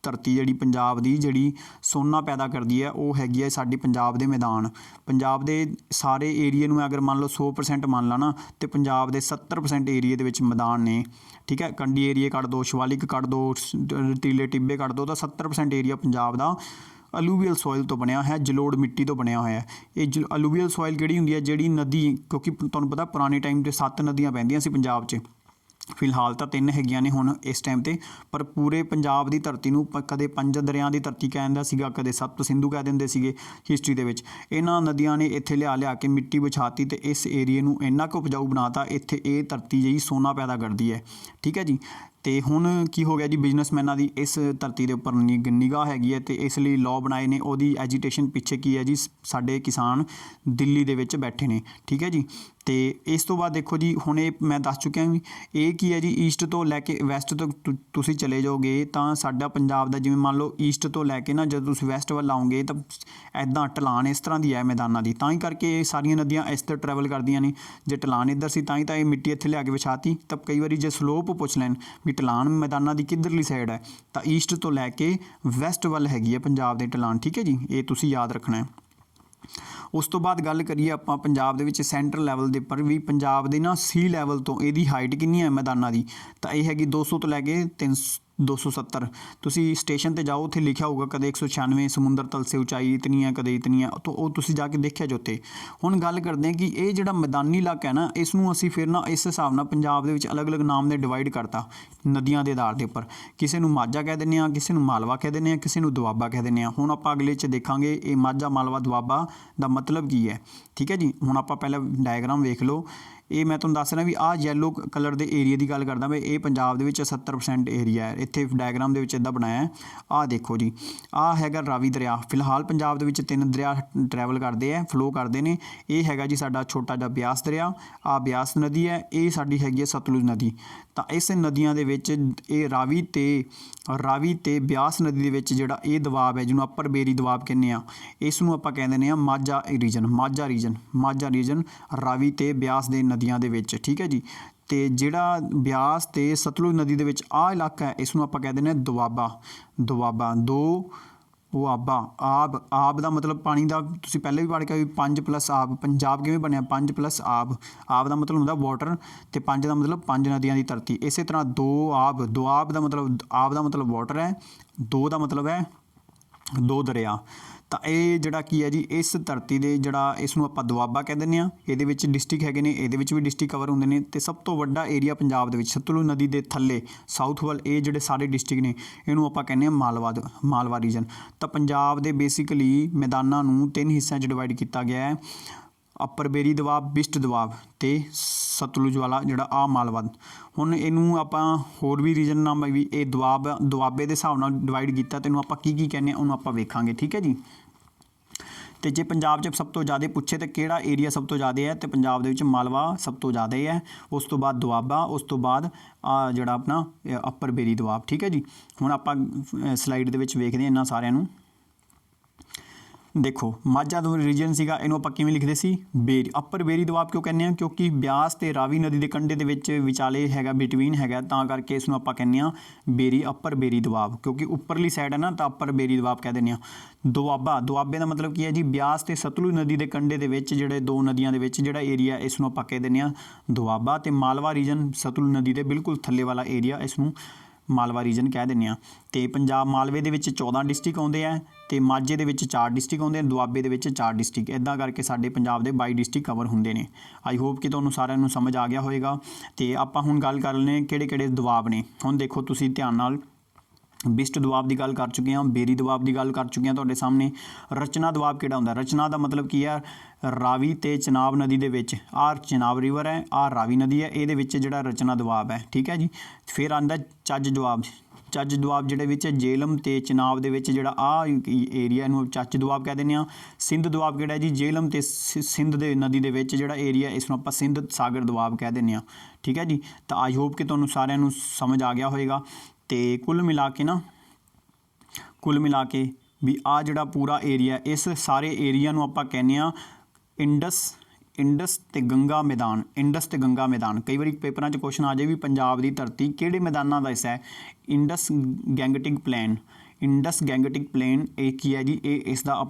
ਧਰਤੀ ਜਿਹੜੀ ਪੰਜਾਬ ਦੀ ਜਿਹੜੀ ਸੋਨਾ ਪੈਦਾ ਕਰਦੀ ਹੈ ਉਹ ਹੈਗੀ ਹੈ ਸਾਡੀ ਪੰਜਾਬ ਦੇ ਮੈਦਾਨ। ਪੰਜਾਬ ਦੇ ਸਾਰੇ ਏਰੀਏ ਨੂੰ ਅਗਰ ਮੰਨ ਲਓ 100% ਮੰਨ ਲਾ ਨਾ, ਅਤੇ ਪੰਜਾਬ ਦੇ 70% ਏਰੀਏ ਦੇ ਵਿੱਚ ਮੈਦਾਨ ਨੇ, ਠੀਕ ਹੈ। ਕੰਢੀ ਏਰੀਏ ਕੱਢ ਦਿਓ, ਸ਼ਿਵਾਲਿਕ ਕੱਢ ਦਿਓ, ਰਤੀਲੇ ਟਿੱਬੇ ਕੱਢ ਦਿਓ, ਤਾਂ 70% ਏਰੀਆ ਪੰਜਾਬ ਦਾ ਅਲੂਵੀਅਲ ਸੋਇਲ ਤੋਂ ਬਣਿਆ ਹੈ, ਜਲੋੜ ਮਿੱਟੀ ਤੋਂ ਬਣਿਆ ਹੋਇਆ ਹੈ। ਇਹ ਅਲੂਵੀਅਲ ਸੋਇਲ ਕਿਹੜੀ ਹੁੰਦੀ ਹੈ? ਜਿਹੜੀ ਨਦੀ, ਕਿਉਂਕਿ ਤੁਹਾਨੂੰ ਪਤਾ ਪੁਰਾਣੇ ਟਾਈਮ 'ਤੇ 7 ਨਦੀਆਂ ਪੈਂਦੀਆਂ ਸੀ ਪੰਜਾਬ 'ਚ। ਫਿਲਹਾਲ ਤਾਂ 3 ਹੈਗੀਆਂ ਨੇ ਹੁਣ ਇਸ ਟਾਈਮ 'ਤੇ, ਪਰ ਪੂਰੇ ਪੰਜਾਬ ਦੀ ਧਰਤੀ ਨੂੰ ਕਦੇ 5 ਦਰਿਆਂ ਦੀ ਧਰਤੀ ਕਹਿ ਦਿੰਦਾ ਸੀਗਾ, ਕਦੇ ਸਪਤ ਸਿੰਧੂ ਕਹਿ ਦਿੰਦੇ ਸੀਗੇ ਹਿਸਟਰੀ ਦੇ ਵਿੱਚ। ਇਹਨਾਂ ਨਦੀਆਂ ਨੇ ਇੱਥੇ ਲਿਆ ਕੇ ਮਿੱਟੀ ਵਿਛਾਤੀ ਅਤੇ ਇਸ ਏਰੀਏ ਨੂੰ ਇੰਨਾ ਕੁ ਉਪਜਾਊ ਬਣਾਤਾ। ਇੱਥੇ ਇਹ ਧਰਤੀ ਜਿਹੜੀ ਸੋਨਾ ਪੈਦਾ ਕਰਦੀ ਹੈ, ਠੀਕ ਹੈ ਜੀ। ਅਤੇ ਹੁਣ ਕੀ ਹੋ ਗਿਆ ਜੀ? ਬਿਜ਼ਨਸਮੈਨਾਂ ਦੀ ਇਸ ਧਰਤੀ ਦੇ ਉੱਪਰ ਨਿਗਾਹ ਹੈਗੀ ਹੈ ਅਤੇ ਇਸ ਲਈ ਲਾਅ ਬਣਾਏ ਨੇ। ਉਹਦੀ ਐਜੀਟੇਸ਼ਨ ਪਿੱਛੇ ਕੀ ਹੈ ਜੀ? ਸਾਡੇ ਕਿਸਾਨ ਦਿੱਲੀ ਦੇ ਵਿੱਚ ਬੈਠੇ ਨੇ, ਠੀਕ ਹੈ ਜੀ। ਅਤੇ ਇਸ ਤੋਂ ਬਾਅਦ ਦੇਖੋ ਜੀ, ਹੁਣ ਇਹ ਮੈਂ ਦੱਸ ਚੁੱਕਿਆ ਵੀ ਇਹ ਕੀ ਹੈ ਜੀ? ਈਸਟ ਤੋਂ ਲੈ ਕੇ ਵੈਸਟ ਤੱਕ ਤੁਸੀਂ ਚਲੇ ਜਾਓਗੇ ਤਾਂ ਸਾਡਾ ਪੰਜਾਬ ਦਾ, ਜਿਵੇਂ ਮੰਨ ਲਓ ਈਸਟ ਤੋਂ ਲੈ ਕੇ ਨਾ ਜਦੋਂ ਤੁਸੀਂ ਵੈਸਟ ਵੱਲ ਆਓਗੇ ਤਾਂ ਇੱਦਾਂ ਢਲਾਨ ਇਸ ਤਰ੍ਹਾਂ ਦੀ ਹੈ ਮੈਦਾਨਾਂ ਦੀ। ਤਾਂ ਹੀ ਕਰਕੇ ਇਹ ਸਾਰੀਆਂ ਨਦੀਆਂ ਇਸ ਤਰ੍ਹਾਂ ਟਰੈਵਲ ਕਰਦੀਆਂ ਨੇ। ਜੇ ਢਲਾਨ ਇੱਧਰ ਸੀ ਤਾਂ ਇਹ ਮਿੱਟੀ ਇੱਥੇ ਲਿਆ ਕੇ ਵਿਛਾਤੀ। ਤਾਂ ਕਈ ਵਾਰੀ ਜੇ ਸਲੋਪ ਪੁੱਛ ਲੈਣ ਵੀ ਢਲਾਨ ਮੈਦਾਨਾਂ ਦੀ ਕਿੱਧਰਲੀ ਸਾਈਡ ਹੈ, ਤਾਂ ਈਸਟ ਤੋਂ ਲੈ ਕੇ ਵੈਸਟ ਵੱਲ ਹੈਗੀ ਹੈ ਪੰਜਾਬ ਦੇ ਢਲਾਨ, ਠੀਕ ਹੈ ਜੀ। ਇਹ ਤੁਸੀਂ ਯਾਦ ਰੱਖਣਾ ਹੈ। ਉਸ ਤੋਂ ਬਾਅਦ ਗੱਲ ਕਰੀਏ ਆਪਾਂ ਪੰਜਾਬ ਦੇ ਵਿੱਚ ਸੈਂਟਰਲ ਲੈਵਲ ਦੇ ਉੱਪਰ ਵੀ, ਪੰਜਾਬ ਦੇ ਨਾ ਸੀ ਲੈਵਲ ਤੋਂ ਇਹਦੀ ਹਾਈਟ ਕਿੰਨੀ ਹੈ ਮੈਦਾਨਾਂ ਦੀ? ਤਾਂ ਇਹ ਹੈਗੀ 200 ਤੋਂ ਲੈ ਕੇ 270। ਤੁਸੀਂ ਸਟੇਸ਼ਨ 'ਤੇ ਜਾਓ, ਉੱਥੇ ਲਿਖਿਆ ਹੋਊਗਾ ਕਦੇ 196 ਸਮੁੰਦਰ ਤਲ ਸੇ ਉਚਾਈ ਇਤਨੀ ਹੈ, ਕਦੇ ਇਤਨੀ ਹੈ। ਤਾਂ ਉਹ ਤੁਸੀਂ ਜਾ ਕੇ ਦੇਖਿਆ ਜੋ ਉੱਥੇ। ਹੁਣ ਗੱਲ ਕਰਦੇ ਹਾਂ ਕਿ ਇਹ ਜਿਹੜਾ ਮੈਦਾਨੀ ਇਲਾਕਾ ਹੈ ਨਾ, ਇਸ ਨੂੰ ਅਸੀਂ ਫਿਰ ਨਾ ਇਸ ਹਿਸਾਬ ਨਾਲ ਪੰਜਾਬ ਦੇ ਵਿੱਚ ਅਲੱਗ-ਅਲੱਗ ਨਾਮ ਨੇ ਡਿਵਾਈਡ ਕਰਤਾ ਨਦੀਆਂ ਦੇ ਆਧਾਰ ਦੇ ਉੱਪਰ। ਕਿਸੇ ਨੂੰ ਮਾਝਾ ਕਹਿ ਦਿੰਦੇ ਹਾਂ, ਕਿਸੇ ਨੂੰ ਮਾਲਵਾ ਕਹਿ ਦਿੰਦੇ ਹਾਂ, ਕਿਸੇ ਨੂੰ ਦੁਆਬਾ ਕਹਿ ਦਿੰਦੇ ਹਾਂ। ਹੁਣ ਆਪਾਂ ਅਗਲੇ 'ਚ ਦੇਖਾਂਗੇ ਇਹ ਮਾਝਾ, ਮਾਲਵਾ, ਦੁਆਬਾ ਦਾ ਮਤਲਬ ਕੀ ਹੈ, ਠੀਕ ਹੈ ਜੀ। ਹੁਣ ਆਪਾਂ ਪਹਿਲਾਂ ਡਾਇਗਰਾਮ ਵੇਖ ਲਓ। ਇਹ ਮੈਂ ਤੁਹਾਨੂੰ ਦੱਸ ਰਿਹਾ ਵੀ ਆਹ ਯੈਲੋ ਕਲਰ ਦੇ ਏਰੀਏ ਦੀ ਗੱਲ ਕਰਦਾ ਮੈਂ। ਇਹ ਪੰਜਾਬ ਦੇ ਵਿੱਚ 70% ਏਰੀਆ ਹੈ। ਇੱਥੇ ਡਾਇਗਰਾਮ ਦੇ ਵਿੱਚ ਇੱਦਾਂ ਬਣਾਇਆ ਹੈ। ਆਹ ਦੇਖੋ ਜੀ, ਆਹ ਹੈਗਾ ਰਾਵੀ ਦਰਿਆ। ਫਿਲਹਾਲ ਪੰਜਾਬ ਦੇ ਵਿੱਚ 3 ਦਰਿਆ ਟਰੈਵਲ ਕਰਦੇ ਹੈ, ਫਲੋ ਕਰਦੇ ਨੇ। ਇਹ ਹੈਗਾ ਜੀ ਸਾਡਾ ਛੋਟਾ ਜਿਹਾ ਬਿਆਸ ਦਰਿਆ, ਆਹ ਬਿਆਸ ਨਦੀ ਹੈ। ਇਹ ਸਾਡੀ ਹੈਗੀ ਹੈ ਸਤਲੁਜ ਨਦੀ। ਤਾਂ ਇਸ ਨਦੀਆਂ ਦੇ ਵਿੱਚ ਇਹ ਰਾਵੀ ਤੇ ਬਿਆਸ ਨਦੀ ਦੇ ਵਿੱਚ ਜਿਹੜਾ ਇਹ ਦਬਾਅ ਹੈ, ਜਿਹਨੂੰ ਅੱਪਰ ਬੇਰੀ ਦਬਾਅ ਕਹਿੰਦੇ ਆ, ਇਸ ਨੂੰ ਆਪਾਂ ਕਹਿ ਦਿੰਦੇ ਹਾਂ ਮਾਝਾ ਰੀਜਨ ਰਾਵੀ ਤੇ ਬਿਆਸ ਦੇ ਨਦੀਆਂ ਦੇ ਵਿੱਚ, ਠੀਕ ਹੈ ਜੀ। ਅਤੇ ਜਿਹੜਾ ਬਿਆਸ ਅਤੇ ਸਤਲੁਜ ਨਦੀ ਦੇ ਵਿੱਚ ਆਹ ਇਲਾਕਾ ਹੈ, ਇਸ ਨੂੰ ਆਪਾਂ ਕਹਿ ਦਿੰਦੇ ਹਾਂ ਦੁਆਬਾ। ਉਹ ਆਬ ਦਾ ਮਤਲਬ ਪਾਣੀ ਦਾ ਤੁਸੀਂ ਪਹਿਲੇ ਵੀ ਪੜ੍ਹ ਕੇ ਆਏ 5 ਪਲੱਸ ਆਬ। ਪੰਜਾਬ ਕਿਵੇਂ ਬਣਿਆ 5 ਪਲੱਸ ਆਬ। ਆਬ ਦਾ ਮਤਲਬ ਹੁੰਦਾ ਵਾਟਰ ਅਤੇ 5 ਦਾ ਮਤਲਬ 5 ਨਦੀਆਂ ਦੀ ਧਰਤੀ। ਇਸੇ ਤਰ੍ਹਾਂ ਦੁਆਬ ਦਾ ਮਤਲਬ ਆਬ ਦਾ ਮਤਲਬ ਵਾਟਰ ਹੈ, ਦੋ ਦਾ ਮਤਲਬ ਹੈ 2 ਦਰਿਆ। ਤਾਂ ਇਹ ਜਿਹੜਾ ਕੀ ਹੈ ਜੀ ਇਸ ਧਰਤੀ ਦੇ ਜਿਹੜਾ ਇਸ ਨੂੰ ਆਪਾਂ ਦੁਆਬਾ ਕਹਿ ਦਿੰਦੇ ਹਾਂ। ਇਹਦੇ ਵਿੱਚ ਡਿਸਟ੍ਰਿਕਟ ਹੈਗੇ ਨੇ, ਇਹਦੇ ਵਿੱਚ ਵੀ ਡਿਸਟ੍ਰਿਕਟ ਕਵਰ ਹੁੰਦੇ ਨੇ। ਅਤੇ ਸਭ ਤੋਂ ਵੱਡਾ ਏਰੀਆ ਪੰਜਾਬ ਦੇ ਵਿੱਚ ਸਤਲੁਜ ਨਦੀ ਦੇ ਥੱਲੇ ਸਾਊਥ ਵੱਲ ਇਹ ਜਿਹੜੇ ਸਾਰੇ ਡਿਸਟ੍ਰਿਕਟ ਨੇ ਇਹਨੂੰ ਆਪਾਂ ਕਹਿੰਦੇ ਹਾਂ ਮਾਲਵਾ ਰੀਜਨ। ਤਾਂ ਪੰਜਾਬ ਦੇ ਬੇਸਿਕਲੀ ਮੈਦਾਨਾਂ ਨੂੰ 3 ਹਿੱਸਿਆਂ 'ਚ ਡਿਵਾਈਡ ਕੀਤਾ ਗਿਆ ਹੈ, ਅੱਪਰ ਬੇਰੀ ਦੁਆਬ, ਬਿਸਟ ਦੁਆਬ ਅਤੇ ਸਤਲੁਜ ਵਾਲਾ ਜਿਹੜਾ ਮਾਲਵਾ। ਹੁਣ ਇਹਨੂੰ ਆਪਾਂ ਹੋਰ ਵੀ ਰੀਜਨ ਨਾਮ ਵੀ ਇਹ ਦੁਆਬੇ ਦੇ ਹਿਸਾਬ ਨਾਲ ਡਿਵਾਈਡ ਕੀਤਾ। ਤੈਨੂੰ ਆਪਾਂ ਕੀ ਕਹਿੰਦੇ ਹਾਂ ਉਹਨੂੰ ਆਪਾਂ ਵੇਖਾਂਗੇ, ਠੀਕ ਹੈ ਜੀ। ਅਤੇ ਜੇ ਪੰਜਾਬ 'ਚ ਸਭ ਤੋਂ ਜ਼ਿਆਦਾ ਪੁੱਛੇ ਤਾਂ ਕਿਹੜਾ ਏਰੀਆ ਸਭ ਤੋਂ ਜ਼ਿਆਦਾ ਹੈ, ਤਾਂ ਪੰਜਾਬ ਦੇ ਵਿੱਚ ਮਾਲਵਾ ਸਭ ਤੋਂ ਜ਼ਿਆਦਾ ਹੈ, ਉਸ ਤੋਂ ਬਾਅਦ ਦੁਆਬਾ, ਉਸ ਤੋਂ ਬਾਅਦ ਜਿਹੜਾ ਆਪਣਾ ਅੱਪਰ ਬੇਰੀ ਦੁਆਬ, ਠੀਕ ਹੈ ਜੀ। ਹੁਣ ਆਪਾਂ ਸਲਾਈਡ ਦੇ ਵਿੱਚ ਵੇਖਦੇ ਹਾਂ ਇਹਨਾਂ ਸਾਰਿਆਂ ਨੂੰ। ਦੇਖੋ ਮਾਝਾ ਦਾ ਰੀਜਨ ਸੀਗਾ, ਇਹਨੂੰ ਆਪਾਂ ਕਿਵੇਂ ਲਿਖਦੇ ਸੀ ਅੱਪਰ ਬੇਰੀ ਦੁਆਬ ਕਿਉਂ ਕਹਿੰਦੇ ਹਾਂ, ਕਿਉਂਕਿ ਬਿਆਸ ਅਤੇ ਰਾਵੀ ਨਦੀ ਦੇ ਕੰਢੇ ਦੇ ਵਿੱਚ ਵਿਚਾਲੇ ਹੈਗਾ, ਬਿਟਵੀਨ ਹੈਗਾ, ਤਾਂ ਕਰਕੇ ਇਸ ਨੂੰ ਆਪਾਂ ਕਹਿੰਦੇ ਹਾਂ ਅੱਪਰ ਬੇਰੀ ਦੁਆਬ, ਕਿਉਂਕਿ ਉੱਪਰਲੀ ਸਾਈਡ ਹੈ ਨਾ, ਤਾਂ ਅੱਪਰ ਬੇਰੀ ਦੁਆਬ ਕਹਿ ਦਿੰਦੇ ਹਾਂ। ਦੁਆਬੇ ਦਾ ਮਤਲਬ ਕੀ ਹੈ ਜੀ ਬਿਆਸ ਅਤੇ ਸਤਲੁਜ ਨਦੀ ਦੇ ਕੰਢੇ ਦੇ ਵਿੱਚ ਜਿਹੜੇ 2 ਨਦੀਆਂ ਦੇ ਵਿੱਚ ਜਿਹੜਾ ਏਰੀਆ ਇਸ ਨੂੰ ਆਪਾਂ ਕਹਿ ਦਿੰਦੇ ਹਾਂ ਦੁਆਬਾ। ਅਤੇ ਮਾਲਵਾ ਰੀਜਨ ਸਤਲੁਜ ਨਦੀ ਦੇ ਬਿਲਕੁਲ ਥੱਲੇ ਵਾਲਾ ਏਰੀਆ ਇਸ ਨੂੰ ਮਾਲਵਾ ਰੀਜਨ ਕਹਿ ਦਿੰਦੇ ਹਾਂ। ਅਤੇ ਪੰਜਾਬ ਮਾਲਵੇ ਦੇ ਵਿੱਚ 14 ਡਿਸਟ੍ਰਿਕਟ ਆਉਂਦੇ ਆ, ਅਤੇ ਮਾਝੇ ਦੇ ਵਿੱਚ 4 ਡਿਸਟ੍ਰਿਕਟ ਆਉਂਦੇ ਨੇ, ਦੁਆਬੇ ਦੇ ਵਿੱਚ 4 ਡਿਸਟ੍ਰਿਕਟ। ਇੱਦਾਂ ਕਰਕੇ ਸਾਡੇ ਪੰਜਾਬ ਦੇ 22 ਡਿਸਟ੍ਰਿਕਟ ਕਵਰ ਹੁੰਦੇ ਨੇ। ਆਈ ਹੋਪ ਕਿ ਤੁਹਾਨੂੰ ਸਾਰਿਆਂ ਨੂੰ ਸਮਝ ਆ ਗਿਆ ਹੋਵੇਗਾ। ਅਤੇ ਆਪਾਂ ਹੁਣ ਗੱਲ ਕਰ ਲੈਂਦੇ ਕਿਹੜੇ ਦੁਆਬ ਨੇ। ਹੁਣ ਦੇਖੋ ਤੁਸੀਂ ਧਿਆਨ ਨਾਲ, ਬਿਸਟ ਦੁਆਬ ਦੀ ਗੱਲ ਕਰ ਚੁੱਕੇ ਹਾਂ, ਬੇਰੀ ਦੁਆਬ ਦੀ ਗੱਲ ਕਰ ਚੁੱਕੇ ਹਾਂ ਤੁਹਾਡੇ ਸਾਹਮਣੇ। ਰਚਨਾ ਦੁਆਬ ਕਿਹੜਾ ਹੁੰਦਾ, ਰਚਨਾ ਦਾ ਮਤਲਬ ਕੀ ਹੈ, ਰਾਵੀ ਅਤੇ ਚਨਾਬ ਨਦੀ ਦੇ ਵਿੱਚ ਚਨਾਬ ਰਿਵਰ ਹੈ, ਰਾਵੀ ਨਦੀ ਹੈ, ਇਹਦੇ ਵਿੱਚ ਜਿਹੜਾ ਰਚਨਾ ਦੁਆਬ ਹੈ, ਠੀਕ ਹੈ ਜੀ। ਫਿਰ ਆਉਂਦਾ ਚੱਜ ਦੁਆਬ ਜਿਹੜੇ ਵਿੱਚ ਜੇਹਲਮ ਅਤੇ ਚਨਾਬ ਦੇ ਵਿੱਚ ਜਿਹੜਾ ਏਰੀਆ ਨੂੰ ਚੱਜ ਦੁਆਬ ਕਹਿ ਦਿੰਦੇ ਹਾਂ। ਸਿੰਧ ਦੁਆਬ ਕਿਹੜਾ ਜੀ, ਜੇਹਲਮ ਅਤੇ ਸਿੰਧ ਦੇ ਨਦੀ ਦੇ ਵਿੱਚ ਜਿਹੜਾ ਏਰੀਆ ਇਸ ਨੂੰ ਆਪਾਂ ਸਿੰਧ ਸਾਗਰ ਦੁਆਬ ਕਹਿ ਦਿੰਦੇ ਹਾਂ, ਠੀਕ ਹੈ ਜੀ। ਤਾਂ ਆਈ ਹੋਪ ਕਿ ਤੁਹਾਨੂੰ ਸਾਰਿਆਂ ਨੂੰ ਸਮਝ ਆ ਗਿਆ ਹੋਵੇਗਾ। ਅਤੇ ਕੁੱਲ ਮਿਲਾ ਕੇ ਵੀ ਜਿਹੜਾ ਪੂਰਾ ਏਰੀਆ, ਇਸ ਸਾਰੇ ਏਰੀਆ ਨੂੰ ਆਪਾਂ ਕਹਿੰਦੇ ਹਾਂ ਇੰਡਸ ਅਤੇ ਗੰਗਾ ਮੈਦਾਨ। ਕਈ ਵਾਰੀ ਪੇਪਰਾਂ 'ਚ ਕੁਐਸਚਨ ਆ ਜਾਏ ਵੀ ਪੰਜਾਬ ਦੀ ਧਰਤੀ ਕਿਹੜੇ ਮੈਦਾਨਾਂ ਦਾ ਹਿੱਸਾ ਹੈ, ਇੰਡਸ ਗੈਂਗਟਿਕ ਪਲੇਨ ਇਹ ਕੀ ਹੈ ਜੀ, ਇਹ ਇਸ ਦਾ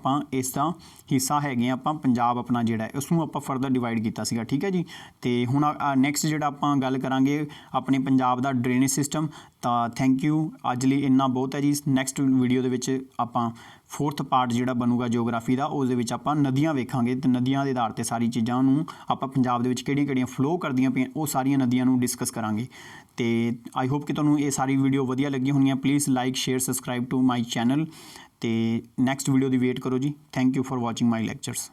ਹਿੱਸਾ ਹੈਗੇ ਆਪਾਂ ਪੰਜਾਬ ਆਪਣਾ ਜਿਹੜਾ ਉਸ ਨੂੰ ਆਪਾਂ ਫਰਦਰ ਡਿਵਾਈਡ ਕੀਤਾ ਸੀਗਾ, ਠੀਕ ਹੈ ਜੀ। ਅਤੇ ਹੁਣ ਨੈਕਸਟ ਜਿਹੜਾ ਆਪਾਂ ਗੱਲ ਕਰਾਂਗੇ ਆਪਣੇ ਪੰਜਾਬ ਦਾ ਡਰੇਨੇਜ ਸਿਸਟਮ। ਤਾਂ ਥੈਂਕ ਯੂ, ਅੱਜ ਲਈ ਇੰਨਾ ਬਹੁਤ ਹੈ ਜੀ। ਨੈਕਸਟ ਵੀਡੀਓ ਦੇ ਵਿੱਚ ਆਪਾਂ 4th ਪਾਰਟ ਜਿਹੜਾ ਬਣੂਗਾ ਜਿਓਗ੍ਰਾਫੀ ਦਾ, ਉਸ ਦੇ ਵਿੱਚ ਆਪਾਂ ਨਦੀਆਂ ਵੇਖਾਂਗੇ ਅਤੇ ਨਦੀਆਂ ਦੇ ਆਧਾਰ 'ਤੇ ਸਾਰੀ ਚੀਜ਼ਾਂ ਨੂੰ ਆਪਾਂ ਪੰਜਾਬ ਦੇ ਵਿੱਚ ਕਿਹੜੀਆਂ ਫਲੋ ਕਰਦੀਆਂ ਪਈਆਂ ਉਹ ਸਾਰੀਆਂ ਨਦੀਆਂ ਨੂੰ ਡਿਸਕਸ ਕਰਾਂਗੇ। ਅਤੇ ਆਈ ਹੋਪ ਕਿ ਤੁਹਾਨੂੰ ਇਹ ਸਾਰੀ ਵੀਡੀਓ ਵਧੀਆ ਲੱਗੀ ਹੋਣੀਆਂ। Please like, share, subscribe to my channel. ਅਤੇ ਨੈਕਸਟ ਵੀਡੀਓ ਦੀ ਵੇਟ ਕਰੋ ਜੀ। Thank you for watching my lectures.